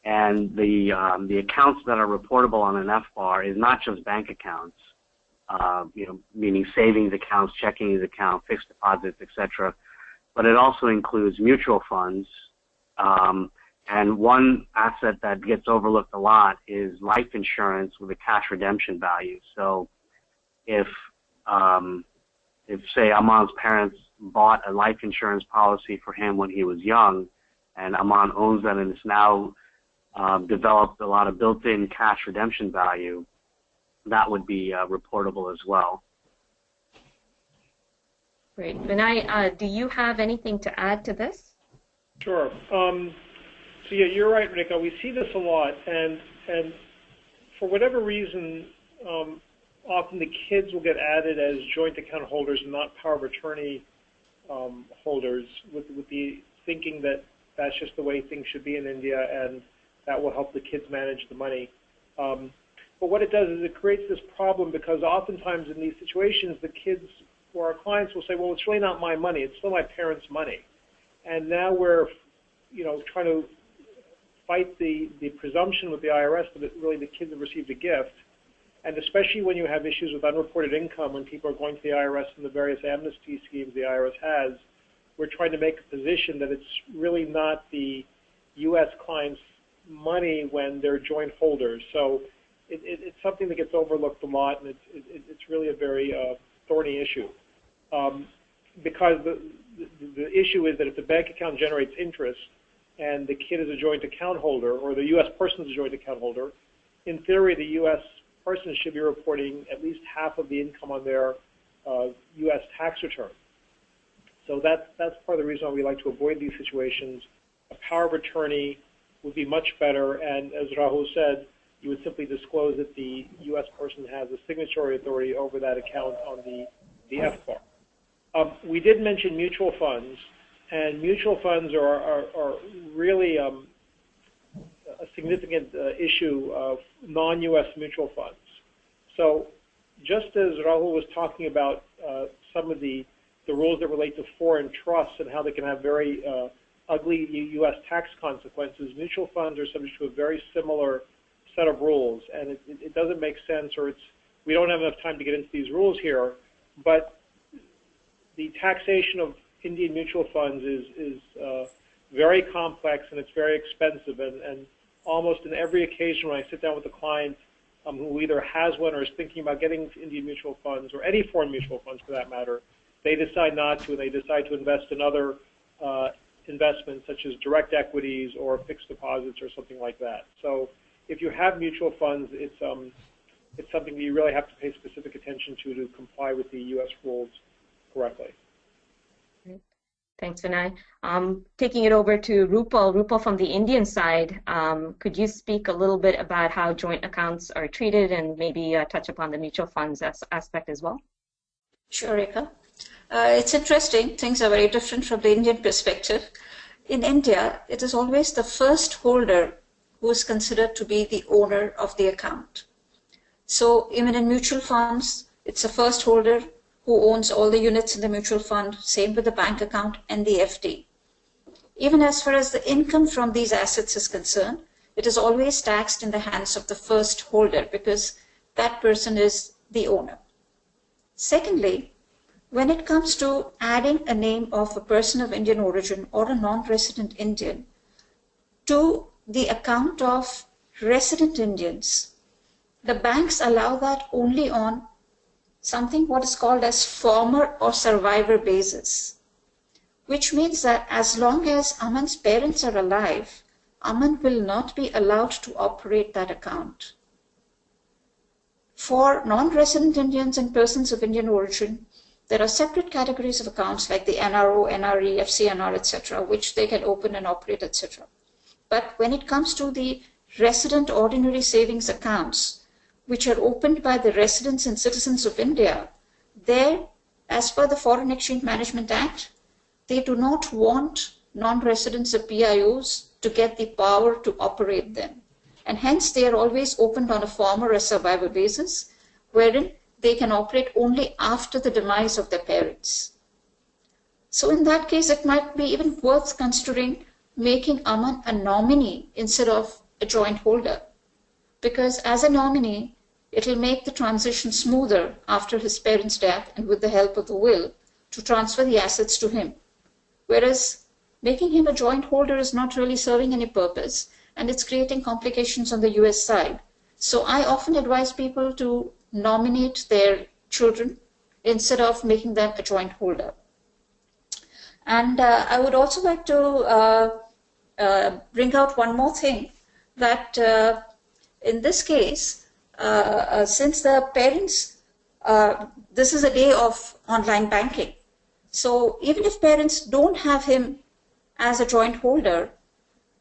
B: And the accounts that are reportable on an FBAR is not just bank accounts, meaning savings accounts, checking accounts, fixed deposits, etc., but it also includes mutual funds. And one asset that gets overlooked a lot is life insurance with a cash redemption value. So if say Aman's parents bought a life insurance policy for him when he was young, and Aman owns that and it's now developed a lot of built-in cash redemption value, that would be reportable as well.
A: Great. Vinay, do you have anything to add to this?
C: Sure. So yeah, you're right, Rekha. We see this a lot, and for whatever reason, often the kids will get added as joint account holders and not power of attorney holders, with the thinking that that's just the way things should be in India, and that will help the kids manage the money. But what it does is it creates this problem, because oftentimes in these situations, the kids or our clients will say, well, it's really not my money, it's still my parents' money. And now we're, trying to fight the presumption with the IRS that really the kids have received a gift. And especially when you have issues with unreported income, when people are going to the IRS and the various amnesty schemes the IRS has, we're trying to make a position that it's really not the U.S. client's money when they're joint holders. So it's something that gets overlooked a lot, and it's really a very thorny issue. Because the issue is that if the bank account generates interest and the kid is a joint account holder, or the U.S. person is a joint account holder, in theory the U.S. person should be reporting at least half of the income on their U.S. tax return. So that's part of the reason why we like to avoid these situations. A power of attorney would be much better, and as Rahul said, you would simply disclose that the U.S. person has a signatory authority over that account on the FBAR. We did mention mutual funds, and mutual funds are really a significant issue of non-U.S. mutual funds. So just as Rahul was talking about some of the rules that relate to foreign trusts and how they can have very ugly U.S. tax consequences, mutual funds are subject to a very similar set of rules, and it doesn't make sense, or we don't have enough time to get into these rules here, but the taxation of Indian mutual funds is very complex, and it's very expensive, and almost in every occasion when I sit down with a client who either has one or is thinking about getting Indian mutual funds, or any foreign mutual funds for that matter, they decide not to, and they decide to invest in other investments such as direct equities or fixed deposits or something like that. So if you have mutual funds, it's something that you really have to pay specific attention to comply with the U.S. rules correctly.
A: Thanks, Vinay. Taking it over to Rupal. Rupal, from the Indian side, could you speak a little bit about how joint accounts are treated, and maybe touch upon the mutual funds aspect as well?
D: Sure, Rekha. It's interesting. Things are very different from the Indian perspective. In India, it is always the first holder who is considered to be the owner of the account. So even in mutual funds, it's the first holder who owns all the units in the mutual fund, same with the bank account and the FD. Even as far as the income from these assets is concerned, it is always taxed in the hands of the first holder, because that person is the owner. Secondly, when it comes to adding a name of a person of Indian origin or a non-resident Indian to the account of resident Indians, the banks allow that only on something what is called as former or survivor basis, which means that as long as Aman's parents are alive, Aman will not be allowed to operate that account. For non-resident Indians and persons of Indian origin, there are separate categories of accounts like the NRO, NRE, FCNR, etc., which they can open and operate, etc. But when it comes to the resident ordinary savings accounts, which are opened by the residents and citizens of India, there, as per the Foreign Exchange Management Act, they do not want non-residents or PIOs to get the power to operate them. And hence they are always opened on a form or a survival basis, wherein they can operate only after the demise of their parents. So in that case, it might be even worth considering making Aman a nominee instead of a joint holder, because as a nominee, it will make the transition smoother after his parents' death and with the help of the will to transfer the assets to him. Whereas making him a joint holder is not really serving any purpose, and it's creating complications on the US side. So I often advise people to nominate their children instead of making them a joint holder. And I would also like to bring out one more thing, that in this case, since the parents, this is a day of online banking. So even if parents don't have him as a joint holder,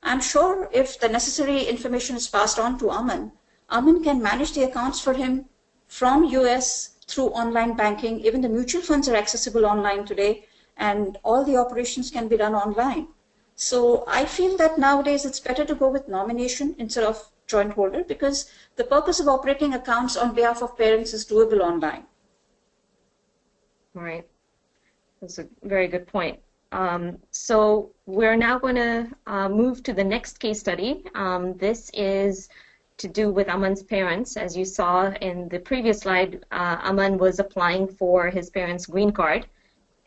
D: I'm sure if the necessary information is passed on to Aman, Aman can manage the accounts for him from US through online banking. Even the mutual funds are accessible online today, and all the operations can be done online. So I feel that nowadays it's better to go with nomination instead of joint holder, because the purpose of operating accounts on behalf of parents is doable online.
A: Right. That's a very good point. So we're now going to move to the next case study. This is to do with Aman's parents. As you saw in the previous slide, Aman was applying for his parents' green card,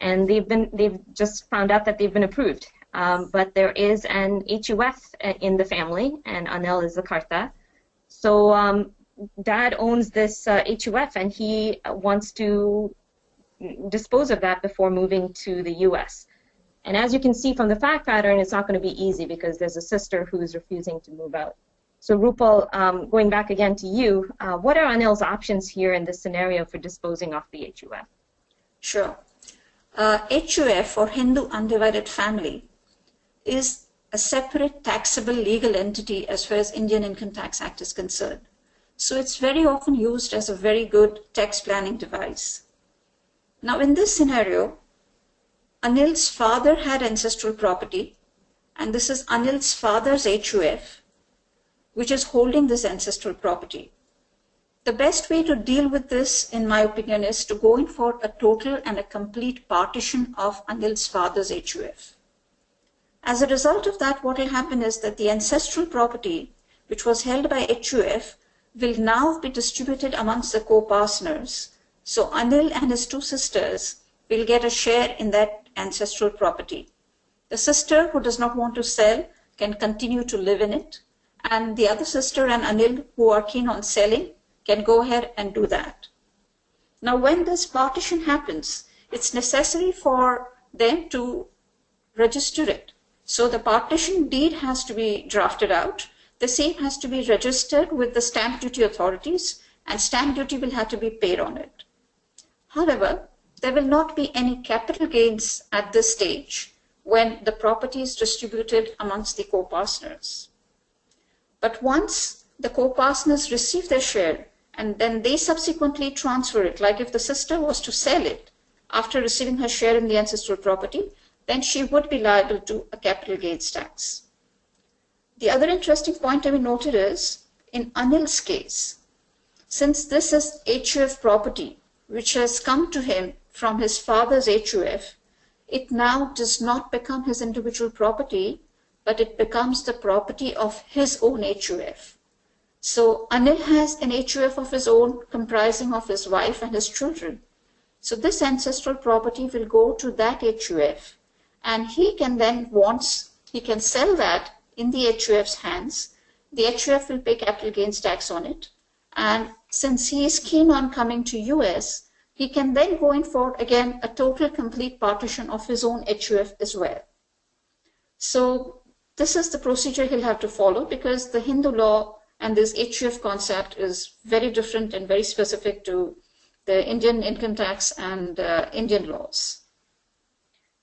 A: and they've just found out that they've been approved. But there is an HUF in the family, and Anil is the Karta. So Dad owns this HUF, and he wants to dispose of that before moving to the US. And as you can see from the fact pattern, it's not going to be easy because there's a sister who's refusing to move out. So Rupal, going back again to you, what are Anil's options here in this scenario for disposing of the HUF?
D: Sure. HUF, or Hindu Undivided Family, is a separate taxable legal entity as far as Indian Income Tax Act is concerned. So it's very often used as a very good tax planning device. Now in this scenario, Anil's father had ancestral property, and this is Anil's father's HUF, which is holding this ancestral property. The best way to deal with this, in my opinion, is to go in for a total and a complete partition of Anil's father's HUF. As a result of that, what will happen is that the ancestral property, which was held by HUF, will now be distributed amongst the co-partners. So Anil and his two sisters will get a share in that ancestral property. The sister who does not want to sell can continue to live in it, and the other sister and Anil who are keen on selling can go ahead and do that. Now when this partition happens, it's necessary for them to register it. So the partition deed has to be drafted out. The same has to be registered with the stamp duty authorities, and stamp duty will have to be paid on it. However, there will not be any capital gains at this stage when the property is distributed amongst the co-partners. But once the co-partners receive their share and then they subsequently transfer it, like if the sister was to sell it after receiving her share in the ancestral property, then she would be liable to a capital gains tax. The other interesting point to be noted is, in Anil's case, since this is HUF property which has come to him from his father's HUF, it now does not become his individual property, but it becomes the property of his own HUF. So Anil has an HUF of his own comprising of his wife and his children. So this ancestral property will go to that HUF, and he can then, once he can sell that in the HUF's hands, the HUF will pay capital gains tax on it. And since he is keen on coming to US, he can then go in for, again, a total complete partition of his own HUF as well. So this is the procedure he'll have to follow, because the Hindu law and this HUF concept is very different and very specific to the Indian income tax and Indian laws.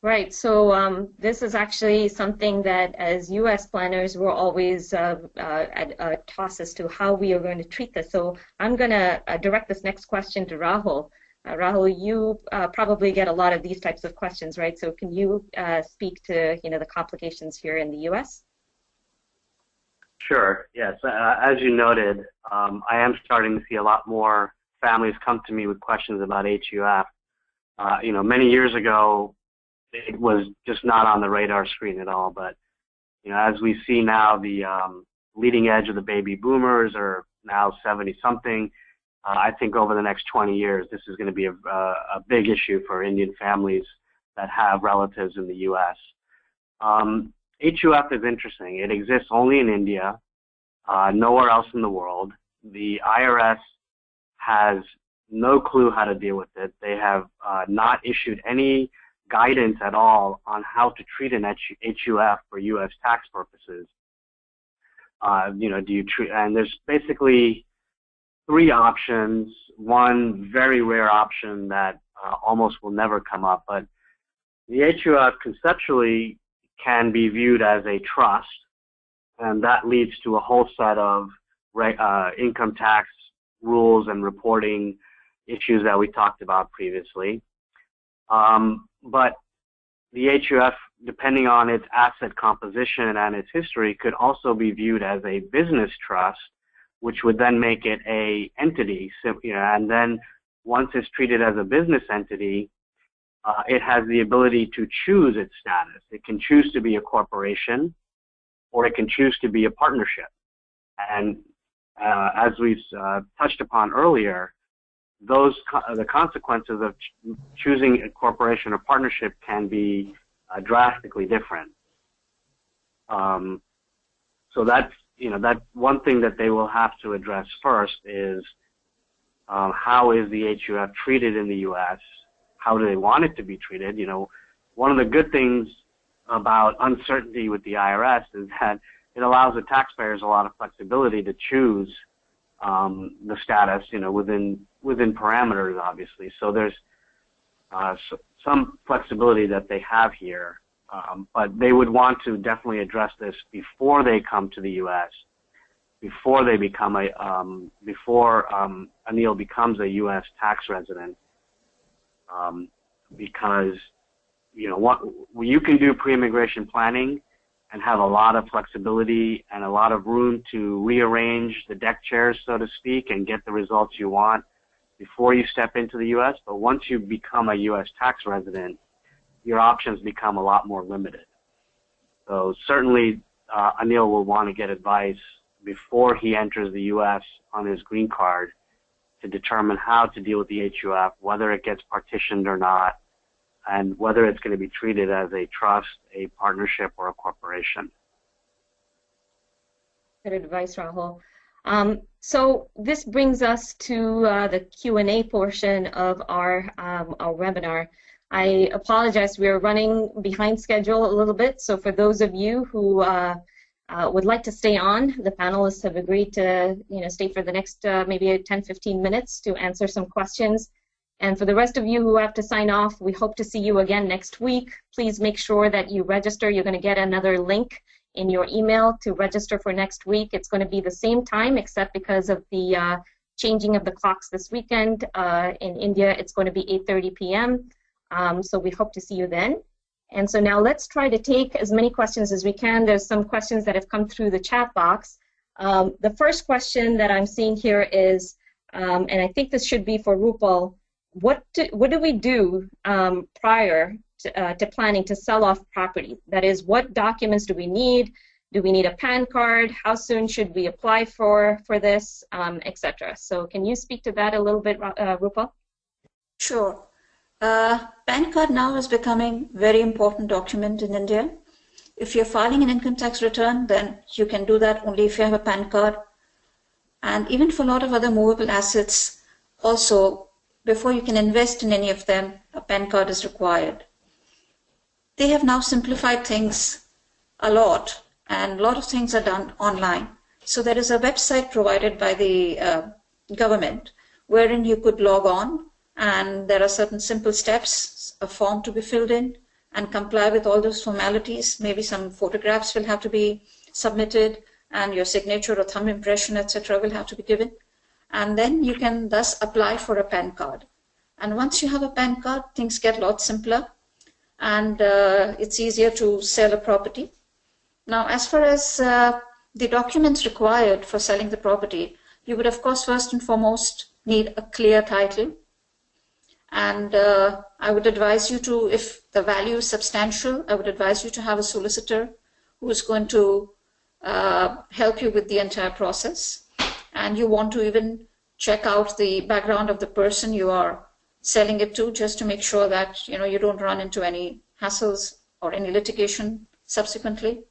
A: Right. So this is actually something that, as U.S. planners, we're always at a toss as to how we are going to treat this. So I'm going to direct this next question to Rahul. Rahul, you probably get a lot of these types of questions, right? So can you speak to the complications here in the U.S.?
B: Sure. Yes. As you noted, I am starting to see a lot more families come to me with questions about HUF. Many years ago, it was just not on the radar screen at all. But as we see now, the leading edge of the baby boomers are now 70-something. I think over the next 20 years, this is going to be a big issue for Indian families that have relatives in the U.S. HUF is interesting. It exists only in India, nowhere else in the world. The IRS has no clue how to deal with it. They have not issued any guidance at all on how to treat an HUF for U.S. tax purposes. Do you treat? And there's basically three options. One very rare option that almost will never come up, but the HUF conceptually can be viewed as a trust, and that leads to a whole set of income tax rules and reporting issues that we talked about previously. But the HUF, depending on its asset composition and its history, could also be viewed as a business trust, which would then make it an entity. And then once it's treated as a business entity, it has the ability to choose its status. It can choose to be a corporation, or it can choose to be a partnership. And as we've touched upon earlier, the consequences of choosing a corporation or partnership can be drastically different. So that's one thing that they will have to address first is how is the HUF treated in the U.S. How do they want it to be treated? One of the good things about uncertainty with the IRS is that it allows the taxpayers a lot of flexibility to choose the status, within parameters, obviously. So there's some flexibility that they have here, but they would want to definitely address this before they come to the U.S., before they become before Anil becomes a U.S. tax resident, because you can do pre-immigration planning and have a lot of flexibility and a lot of room to rearrange the deck chairs, so to speak, and get the results you want before you step into the U.S. But once you become a U.S. tax resident, your options become a lot more limited. So certainly Anil will want to get advice before he enters the U.S. on his green card to determine how to deal with the HUF, whether it gets partitioned or not, and whether it's going to be treated as a trust, a partnership, or a corporation.
A: Good advice, Rahul. So this brings us to the Q&A portion of our webinar. I apologize, we are running behind schedule a little bit, so for those of you who would like to stay on, the panelists have agreed to stay for the next maybe 10-15 minutes to answer some questions. And for the rest of you who have to sign off, we hope to see you again next week. Please make sure that you register. You're going to get another link in your email to register for next week. It's going to be the same time, except because of the changing of the clocks this weekend. In India, it's going to be 8:30 p.m. So we hope to see you then. And so now let's try to take as many questions as we can. There's some questions that have come through the chat box. The first question that I'm seeing here is, and I think this should be for Rupal, what do we do prior to planning to sell off property? That is, what documents do we need? Do we need a PAN card? How soon should we apply for this, etc.? So can you speak to that a little bit, Rupal?
D: Sure. PAN card now is becoming a very important document in India. If you're filing an income tax return, then you can do that only if you have a PAN card. And even for a lot of other movable assets, also, before you can invest in any of them, a PAN card is required. They have now simplified things a lot, and a lot of things are done online. So there is a website provided by the government wherein you could log on, and there are certain simple steps, a form to be filled in, and comply with all those formalities. Maybe some photographs will have to be submitted, and your signature or thumb impression, etc., will have to be given. And then you can thus apply for a PAN card. And once you have a PAN card, things get a lot simpler, and it's easier to sell a property. Now, as far as the documents required for selling the property, you would, of course, first and foremost need a clear title. And I would advise you to, if the value is substantial, I would advise you to have a solicitor who is going to help you with the entire process. And you want to even check out the background of the person you are selling it to, just to make sure that you don't run into any hassles or any litigation subsequently.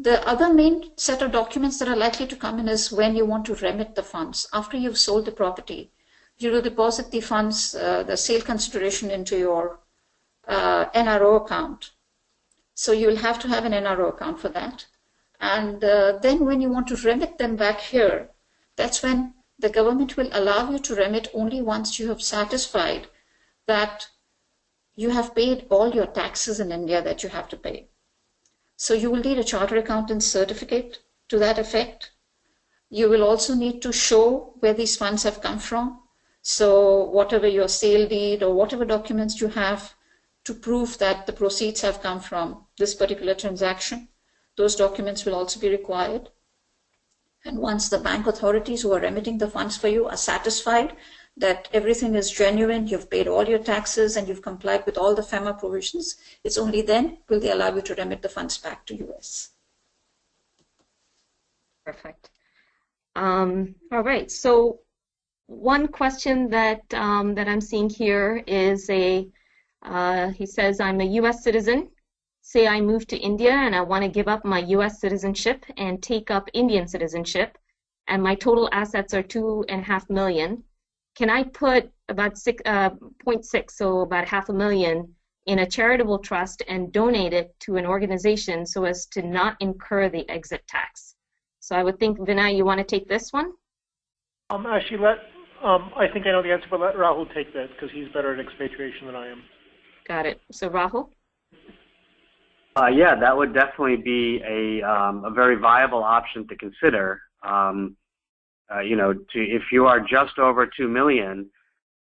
D: The other main set of documents that are likely to come in is when you want to remit the funds. After you've sold the property, you will deposit the funds, the sale consideration, into your NRO account. So you will have to have an NRO account for that. And then when you want to remit them back here, that's when the government will allow you to remit only once you have satisfied that you have paid all your taxes in India that you have to pay. So you will need a chartered accountant's certificate to that effect. You will also need to show where these funds have come from. So whatever your sale deed or whatever documents you have to prove that the proceeds have come from this particular transaction, those documents will also be required. And once the bank authorities who are remitting the funds for you are satisfied that everything is genuine, you've paid all your taxes and you've complied with all the FEMA provisions, it's only then will they allow you to remit the funds back to US.
A: Perfect. All right. So one question that that I'm seeing here is he says, I'm a US citizen. Say I move to India and I want to give up my US citizenship and take up Indian citizenship, and my total assets are $2.5 million. Can I put about 0.6, so about $500,000, in a charitable trust and donate it to an organization so as to not incur the exit tax? So I would think, Vinay, you want to take this one?
C: Actually, I think I know the answer, but let Rahul take that because he's better at expatriation than I am.
A: Got it. So Rahul?
B: Yeah, that would definitely be a very viable option to consider. If you are just over 2 million,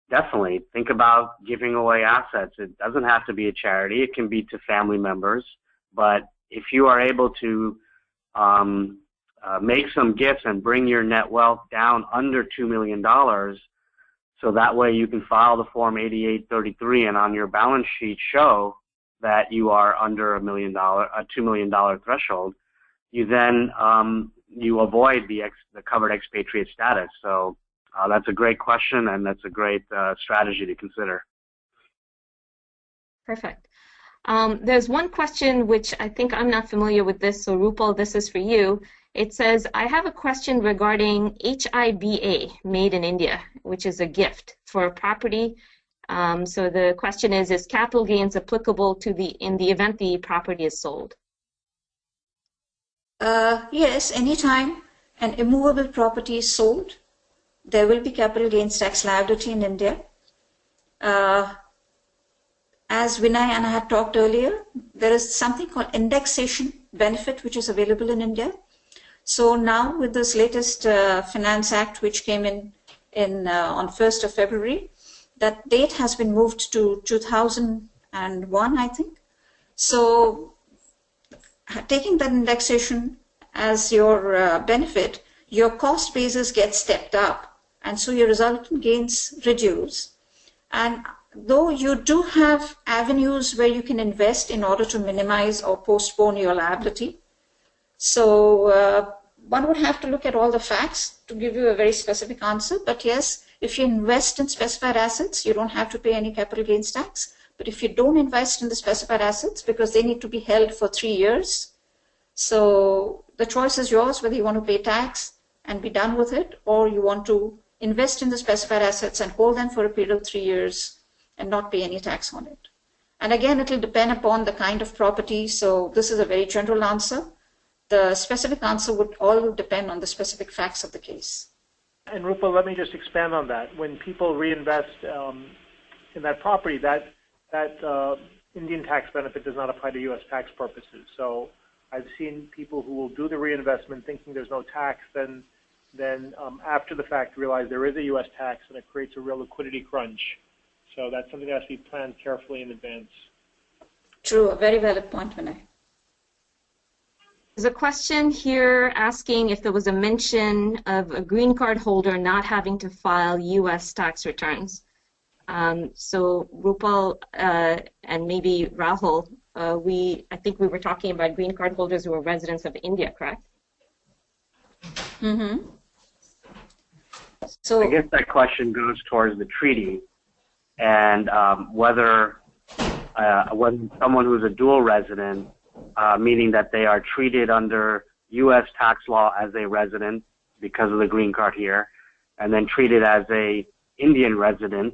B: definitely think about giving away assets. It doesn't have to be a charity. It can be to family members. But if you are able to make some gifts and bring your net wealth down under $2 million, so that way you can file the Form 8833 and on your balance sheet show that you are under a $2 million threshold, you then you avoid the covered expatriate status. So that's a great question, and that's a great strategy to consider.
A: Perfect. There's one question which I think I'm not familiar with this, so Rupal, this is for you. It says, I have a question regarding HIBA, made in India, which is a gift for a property. So the question is capital gains applicable to in the event the property is sold?
D: Yes, anytime an immovable property is sold, there will be capital gains tax liability in India. As Vinay and I had talked earlier, there is something called indexation benefit which is available in India. So now with this latest Finance Act which came in on 1st of February, that date has been moved to 2001, I think. So taking that indexation as your benefit, your cost basis gets stepped up, and so your resultant gains reduce. And though you do have avenues where you can invest in order to minimize or postpone your liability, so one would have to look at all the facts to give you a very specific answer. But yes, if you invest in specified assets, you don't have to pay any capital gains tax. But if you don't invest in the specified assets, because they need to be held for 3 years, so the choice is yours whether you want to pay tax and be done with it, or you want to invest in the specified assets and hold them for a period of 3 years and not pay any tax on it. And again, it will depend upon the kind of property. So this is a very general answer. The specific answer would all depend on the specific facts of the case.
C: And Rupal, let me just expand on that. When people reinvest in that property, that Indian tax benefit does not apply to U.S. tax purposes. So I've seen people who will do the reinvestment thinking there's no tax, then after the fact realize there is a U.S. tax, and it creates a real liquidity crunch. So that's something that has to be planned carefully in advance.
D: True, a very valid point, Vinay.
A: There's a question here asking if there was a mention of a green card holder not having to file U.S. tax returns. So Rupal and maybe Rahul, I think we were talking about green card holders who are residents of India, correct?
D: Mm-hmm. So
B: I guess that question goes towards the treaty and whether someone who's a dual resident, meaning that they are treated under U.S. tax law as a resident because of the green card here, and then treated as a Indian resident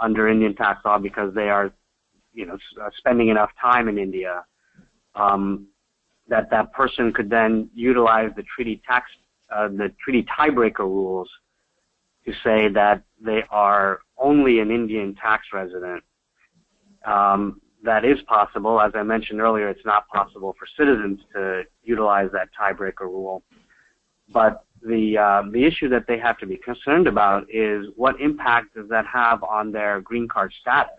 B: under Indian tax law because they are, spending enough time in India, that person could then utilize the treaty tiebreaker rules to say that they are only an Indian tax resident. That is possible. As I mentioned earlier, it's not possible for citizens to utilize that tiebreaker rule. But the issue that they have to be concerned about is what impact does that have on their green card status?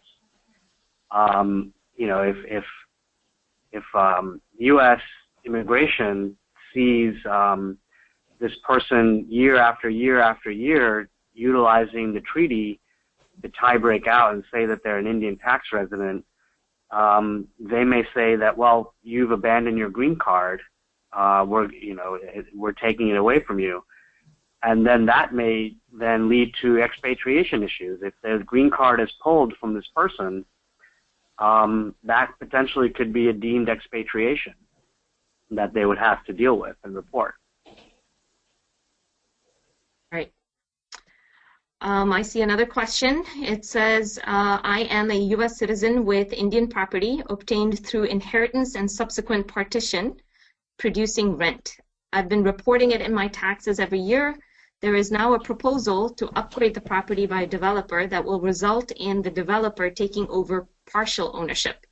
B: If U.S. immigration sees this person year after year after year utilizing the treaty to tie-break out and say that they're an Indian tax resident, they may say that, well, you've abandoned your green card. We're taking it away from you. And then that may then lead to expatriation issues. If the green card is pulled from this person, that potentially could be a deemed expatriation that they would have to deal with and report.
A: Right. I see another question. It says, I am a U.S. citizen with Indian property obtained through inheritance and subsequent partition, producing rent. I've been reporting it in my taxes every year. There is now a proposal to upgrade the property by a developer that will result in the developer taking over partial ownership.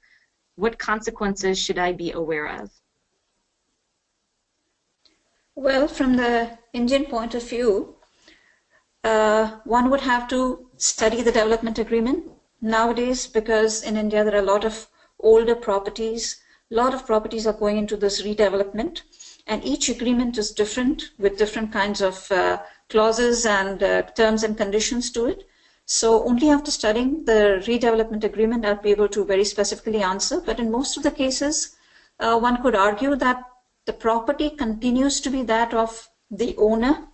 A: What consequences should I be aware of?
D: Well, from the Indian point of view, one would have to study the development agreement nowadays, because in India there are a lot of older properties. A lot of properties are going into this redevelopment, and each agreement is different with different kinds of clauses and terms and conditions to it. So only after studying the redevelopment agreement I'll be able to very specifically answer. But in most of the cases, one could argue that the property continues to be that of the owner.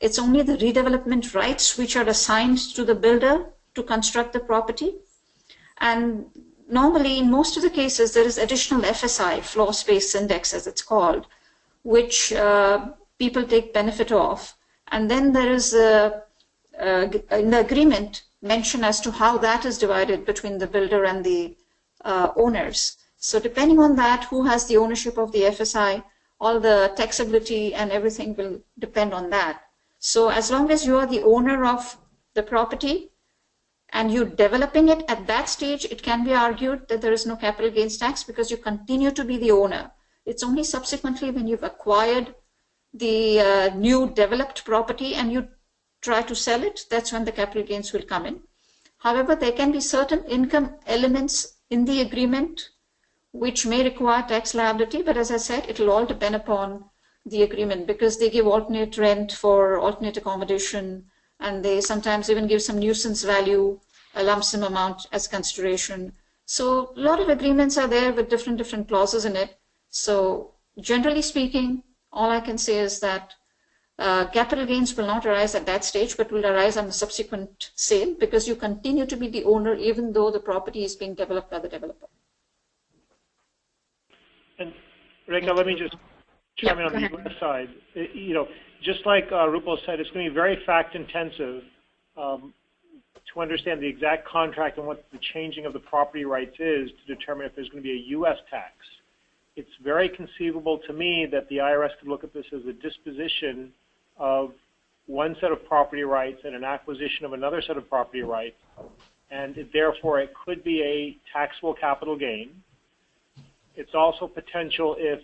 D: It's only the redevelopment rights which are assigned to the builder to construct the property. And normally, in most of the cases, there is additional FSI, floor space index as it's called, which people take benefit of. And then there is in the agreement mention as to how that is divided between the builder and the owners. So depending on that, who has the ownership of the FSI, all the taxability and everything will depend on that. So as long as you are the owner of the property and you're developing it at that stage, it can be argued that there is no capital gains tax because you continue to be the owner. It's only subsequently when you've acquired the new developed property and you try to sell it, that's when the capital gains will come in. However, there can be certain income elements in the agreement which may require tax liability, but as I said, it will all depend upon the agreement, because they give alternate rent for alternate accommodation, and they sometimes even give some nuisance value, a lump sum amount as consideration. So a lot of agreements are there with different clauses in it. So generally speaking, all I can say is that capital gains will not arise at that stage, but will arise on the subsequent sale, because you continue to be the owner even though the property is being developed by the developer.
C: And Rekha, let me just chime in on the U.S. side. Just like Rupal said, it's going to be very fact-intensive to understand the exact contract and what the changing of the property rights is to determine if there's going to be a U.S. tax. It's very conceivable to me that the IRS could look at this as a disposition of one set of property rights and an acquisition of another set of property rights, and therefore it could be a taxable capital gain. It's also potential if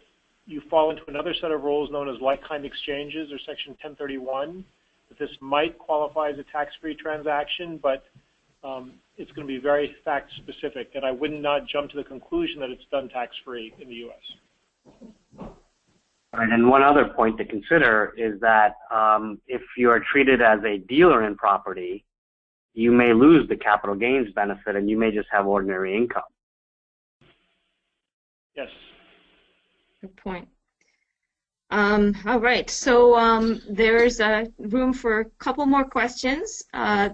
C: you fall into another set of rules known as like-kind exchanges or Section 1031, that this might qualify as a tax-free transaction, but it's going to be very fact-specific, and I would not jump to the conclusion that it's done tax-free in the U.S.
B: Right, and one other point to consider is that if you are treated as a dealer in property, you may lose the capital gains benefit and you may just have ordinary income.
C: Yes.
A: Good point. All right, so there's room for a couple more questions.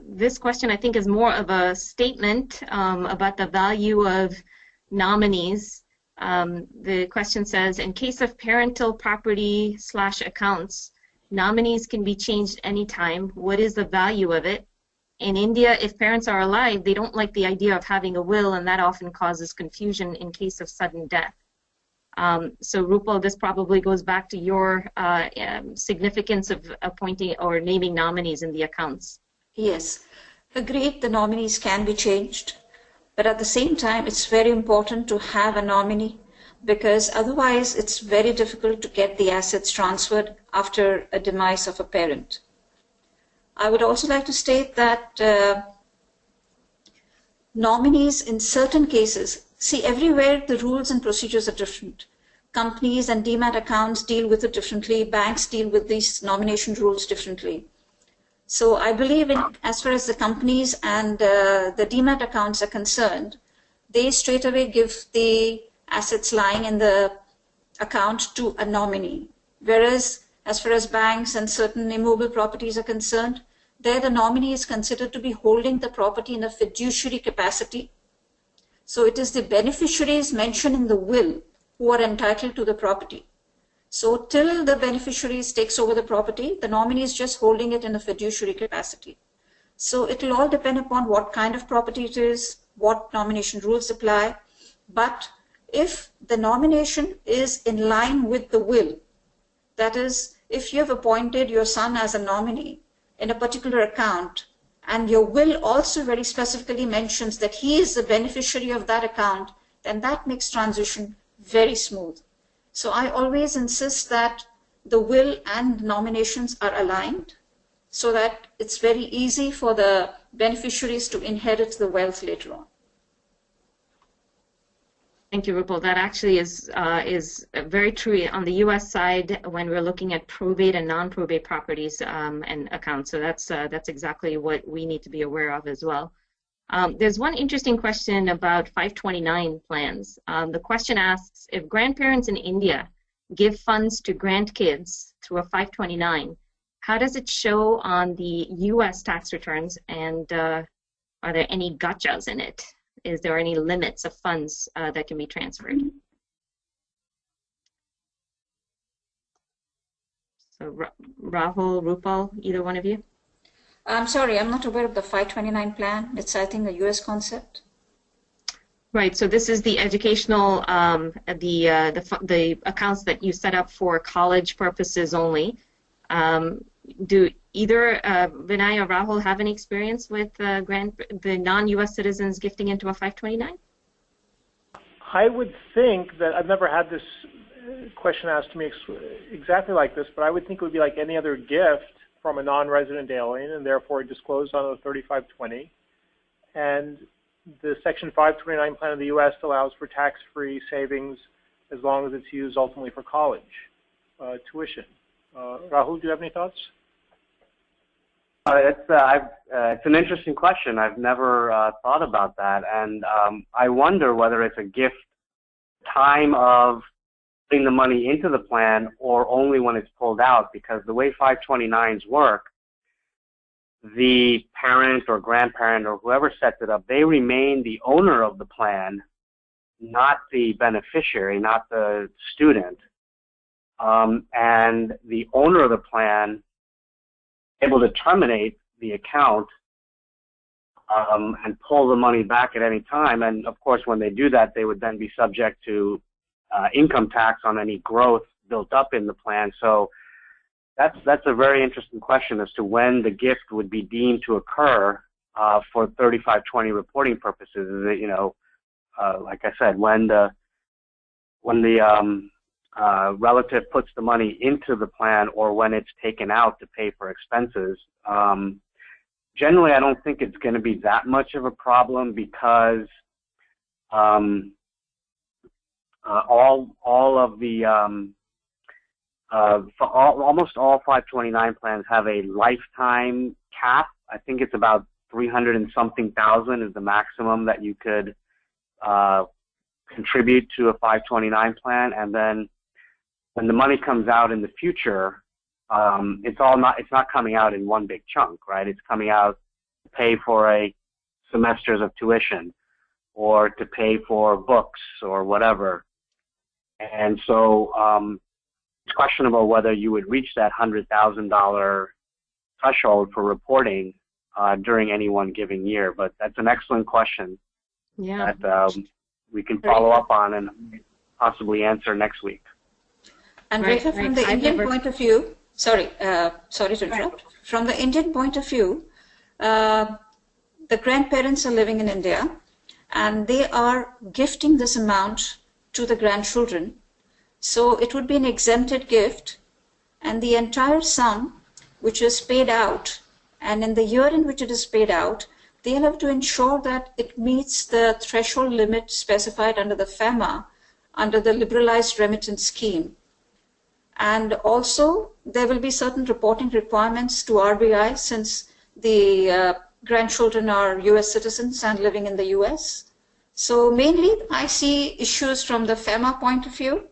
A: This question, I think, is more of a statement about the value of nominees. The question says, in case of parental property / accounts, nominees can be changed anytime. What is the value of it? In India, if parents are alive, they don't like the idea of having a will, and that often causes confusion in case of sudden death. So Rupal, this probably goes back to your significance of appointing or naming nominees in the accounts.
D: Yes, agreed, the nominees can be changed, but at the same time it's very important to have a nominee, because otherwise it's very difficult to get the assets transferred after a demise of a parent. I would also like to state that nominees in certain cases, see, everywhere the rules and procedures are different. Companies and demat accounts deal with it differently. Banks deal with these nomination rules differently. So I believe in, as far as the companies and the demat accounts are concerned, they straight away give the assets lying in the account to a nominee. Whereas as far as banks and certain immovable properties are concerned, there the nominee is considered to be holding the property in a fiduciary capacity. So it is the beneficiaries mentioned in the will who are entitled to the property. So till the beneficiaries takes over the property, the nominee is just holding it in a fiduciary capacity. So it will all depend upon what kind of property it is, what nomination rules apply. But if the nomination is in line with the will, that is, if you have appointed your son as a nominee in a particular account, and your will also very specifically mentions that he is the beneficiary of that account, then that makes transition very smooth. So I always insist that the will and nominations are aligned so that it's very easy for the beneficiaries to inherit the wealth later on.
A: Thank you, Rupal. That actually is very true on the U.S. side when we're looking at probate and non-probate properties and accounts. So that's exactly what we need to be aware of as well. There's one interesting question about 529 plans. The question asks, if grandparents in India give funds to grandkids through a 529, how does it show on the U.S. tax returns, and are there any gotchas in it? Is there any limits of funds that can be transferred? So Rahul, Rupal, either one of you?
D: I'm sorry, I'm not aware of the 529 plan. It's, I think, a US concept.
A: Right, so this is the educational, the accounts that you set up for college purposes only. Do either Vinay or Rahul have any experience with the non-US citizens gifting into a 529?
C: I would think that, I've never had this question asked to me exactly like this, but I would think it would be like any other gift from a non-resident alien, and therefore disclosed on the 3520. And the Section 529 plan of the U.S. allows for tax-free savings as long as it's used ultimately for college tuition. Rahul, do you have any thoughts?
B: It's an interesting question. I've never thought about that, and I wonder whether it's a gift time of putting the money into the plan or only when it's pulled out, because the way 529s work, the parent or grandparent or whoever sets it up, they remain the owner of the plan, not the beneficiary, not the student. And the owner of the plan able to terminate the account and pull the money back at any time. And of course, when they do that, they would then be subject to income tax on any growth built up in the plan. So that's a very interesting question as to when the gift would be deemed to occur for 3520 reporting purposes is that, you know, like I said, when the relative puts the money into the plan or when it's taken out to pay for expenses, generally I don't think it's going to be that much of a problem because almost all 529 plans have a lifetime cap. I think it's about 300 and something thousand is the maximum that you could contribute to a 529 plan, and then when the money comes out in the future, it's not coming out in one big chunk, right? It's coming out to pay for a semesters of tuition or to pay for books or whatever. And so it's questionable whether you would reach that $100,000 threshold for reporting during any one given year. But that's an excellent question that we can follow up on and possibly answer next week.
D: And Rekha, from the Indian point of view, sorry to interrupt. From the Indian point of view, the grandparents are living in India, and they are gifting this amount to the grandchildren. So it would be an exempted gift, and the entire sum which is paid out, and in the year in which it is paid out, they'll have to ensure that it meets the threshold limit specified under the FAMA, under the liberalized remittance scheme. And also, there will be certain reporting requirements to RBI since the grandchildren are US citizens and living in the US. So mainly, I see issues from the FAMA point of view,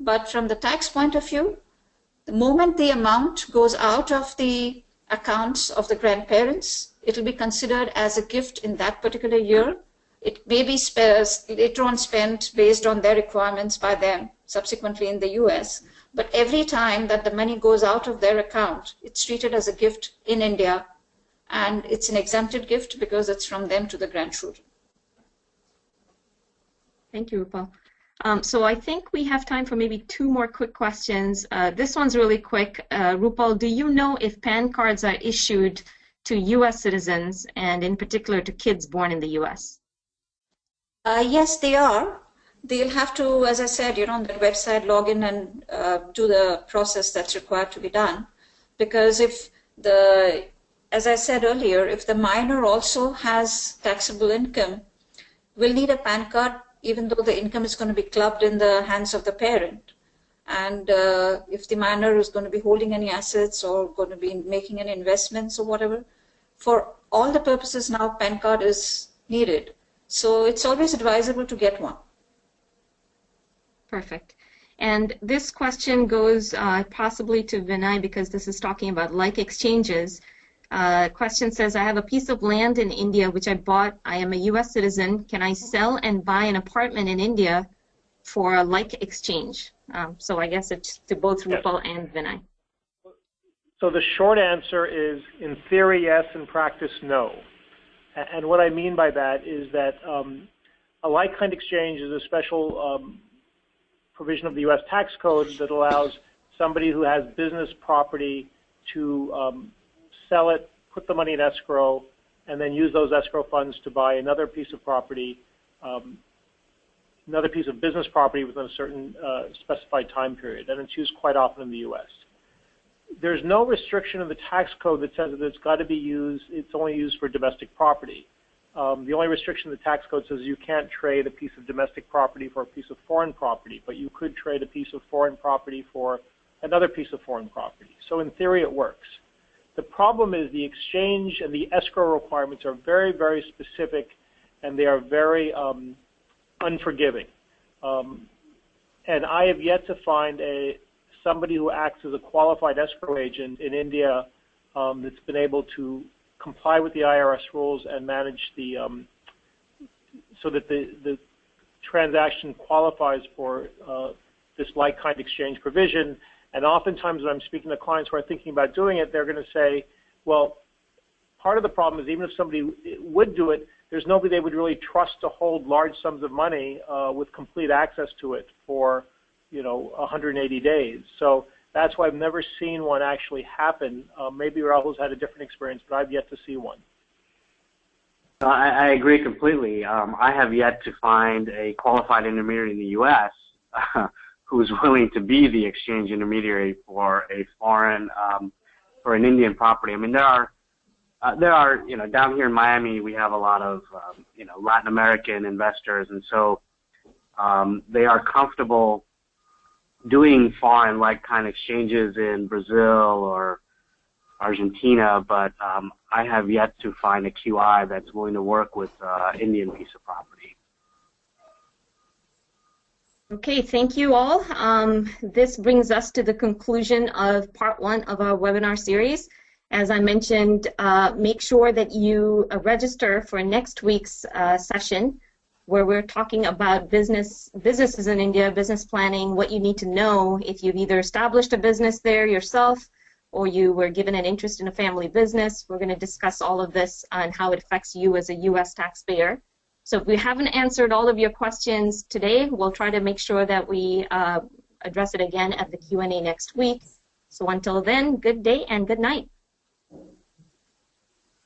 D: but from the tax point of view, the moment the amount goes out of the accounts of the grandparents, it will be considered as a gift in that particular year. It may be later on spent based on their requirements by them subsequently in the US. But every time that the money goes out of their account, it's treated as a gift in India, and it's an exempted gift because it's from them to the grandchildren.
A: Thank you, Rupal. So I think we have time for maybe two more quick questions. This one's really quick. Rupal, do you know if PAN cards are issued to US citizens and in particular to kids born in the US?
D: Yes, they are. They'll have to, as I said, on the website, log in and do the process that's required to be done. Because if as I said earlier, if the minor also has taxable income, we'll need a PAN card, even though the income is going to be clubbed in the hands of the parent. And if the minor is going to be holding any assets or going to be making any investments or whatever, for all the purposes now, PAN card is needed. So it's always advisable to get one.
A: Perfect. And this question goes possibly to Vinay because this is talking about like exchanges. Question says, I have a piece of land in India which I bought. I am a US citizen. Can I sell and buy an apartment in India for a like exchange? So I guess it's to both Rupal and Vinay.
C: So the short answer is, in theory, yes, in practice, no. And what I mean by that is that a like-kind exchange is a special provision of the U.S. tax code that allows somebody who has business property to sell it, put the money in escrow, and then use those escrow funds to buy another piece of property, another piece of business property within a certain specified time period. And it's used quite often in the U.S. There's no restriction in the tax code that says that it's got to be used, it's only used for domestic property. The only restriction in the tax code says you can't trade a piece of domestic property for a piece of foreign property, but you could trade a piece of foreign property for another piece of foreign property. So in theory, it works. The problem is the exchange and the escrow requirements are very, very specific, and they are very unforgiving. And I have yet to find somebody who acts as a qualified escrow agent in India that's been able to comply with the IRS rules and manage the so that the transaction qualifies for this like-kind exchange provision. And oftentimes when I'm speaking to clients who are thinking about doing it, they're going to say, well, part of the problem is even if somebody would do it, there's nobody they would really trust to hold large sums of money with complete access to it for 180 days. So that's why I've never seen one actually happen. Maybe Rahul's had a different experience, but I've yet to see one.
B: I agree completely. I have yet to find a qualified intermediary in the U.S. Who's willing to be the exchange intermediary for a foreign, for an Indian property. I mean, there are, down here in Miami, we have a lot of, Latin American investors, and so they are comfortable doing foreign-like kind of exchanges in Brazil or Argentina, but I have yet to find a QI that's willing to work with Indian piece of property.
A: Okay, thank you all. This brings us to the conclusion of part 1 of our webinar series. As I mentioned, make sure that you register for next week's session, where we're talking about businesses in India, business planning, what you need to know if you've either established a business there yourself or you were given an interest in a family business. We're going to discuss all of this and how it affects you as a U.S. taxpayer. So if we haven't answered all of your questions today, we'll try to make sure that we address it again at the Q&A next week. So until then, good day and good night.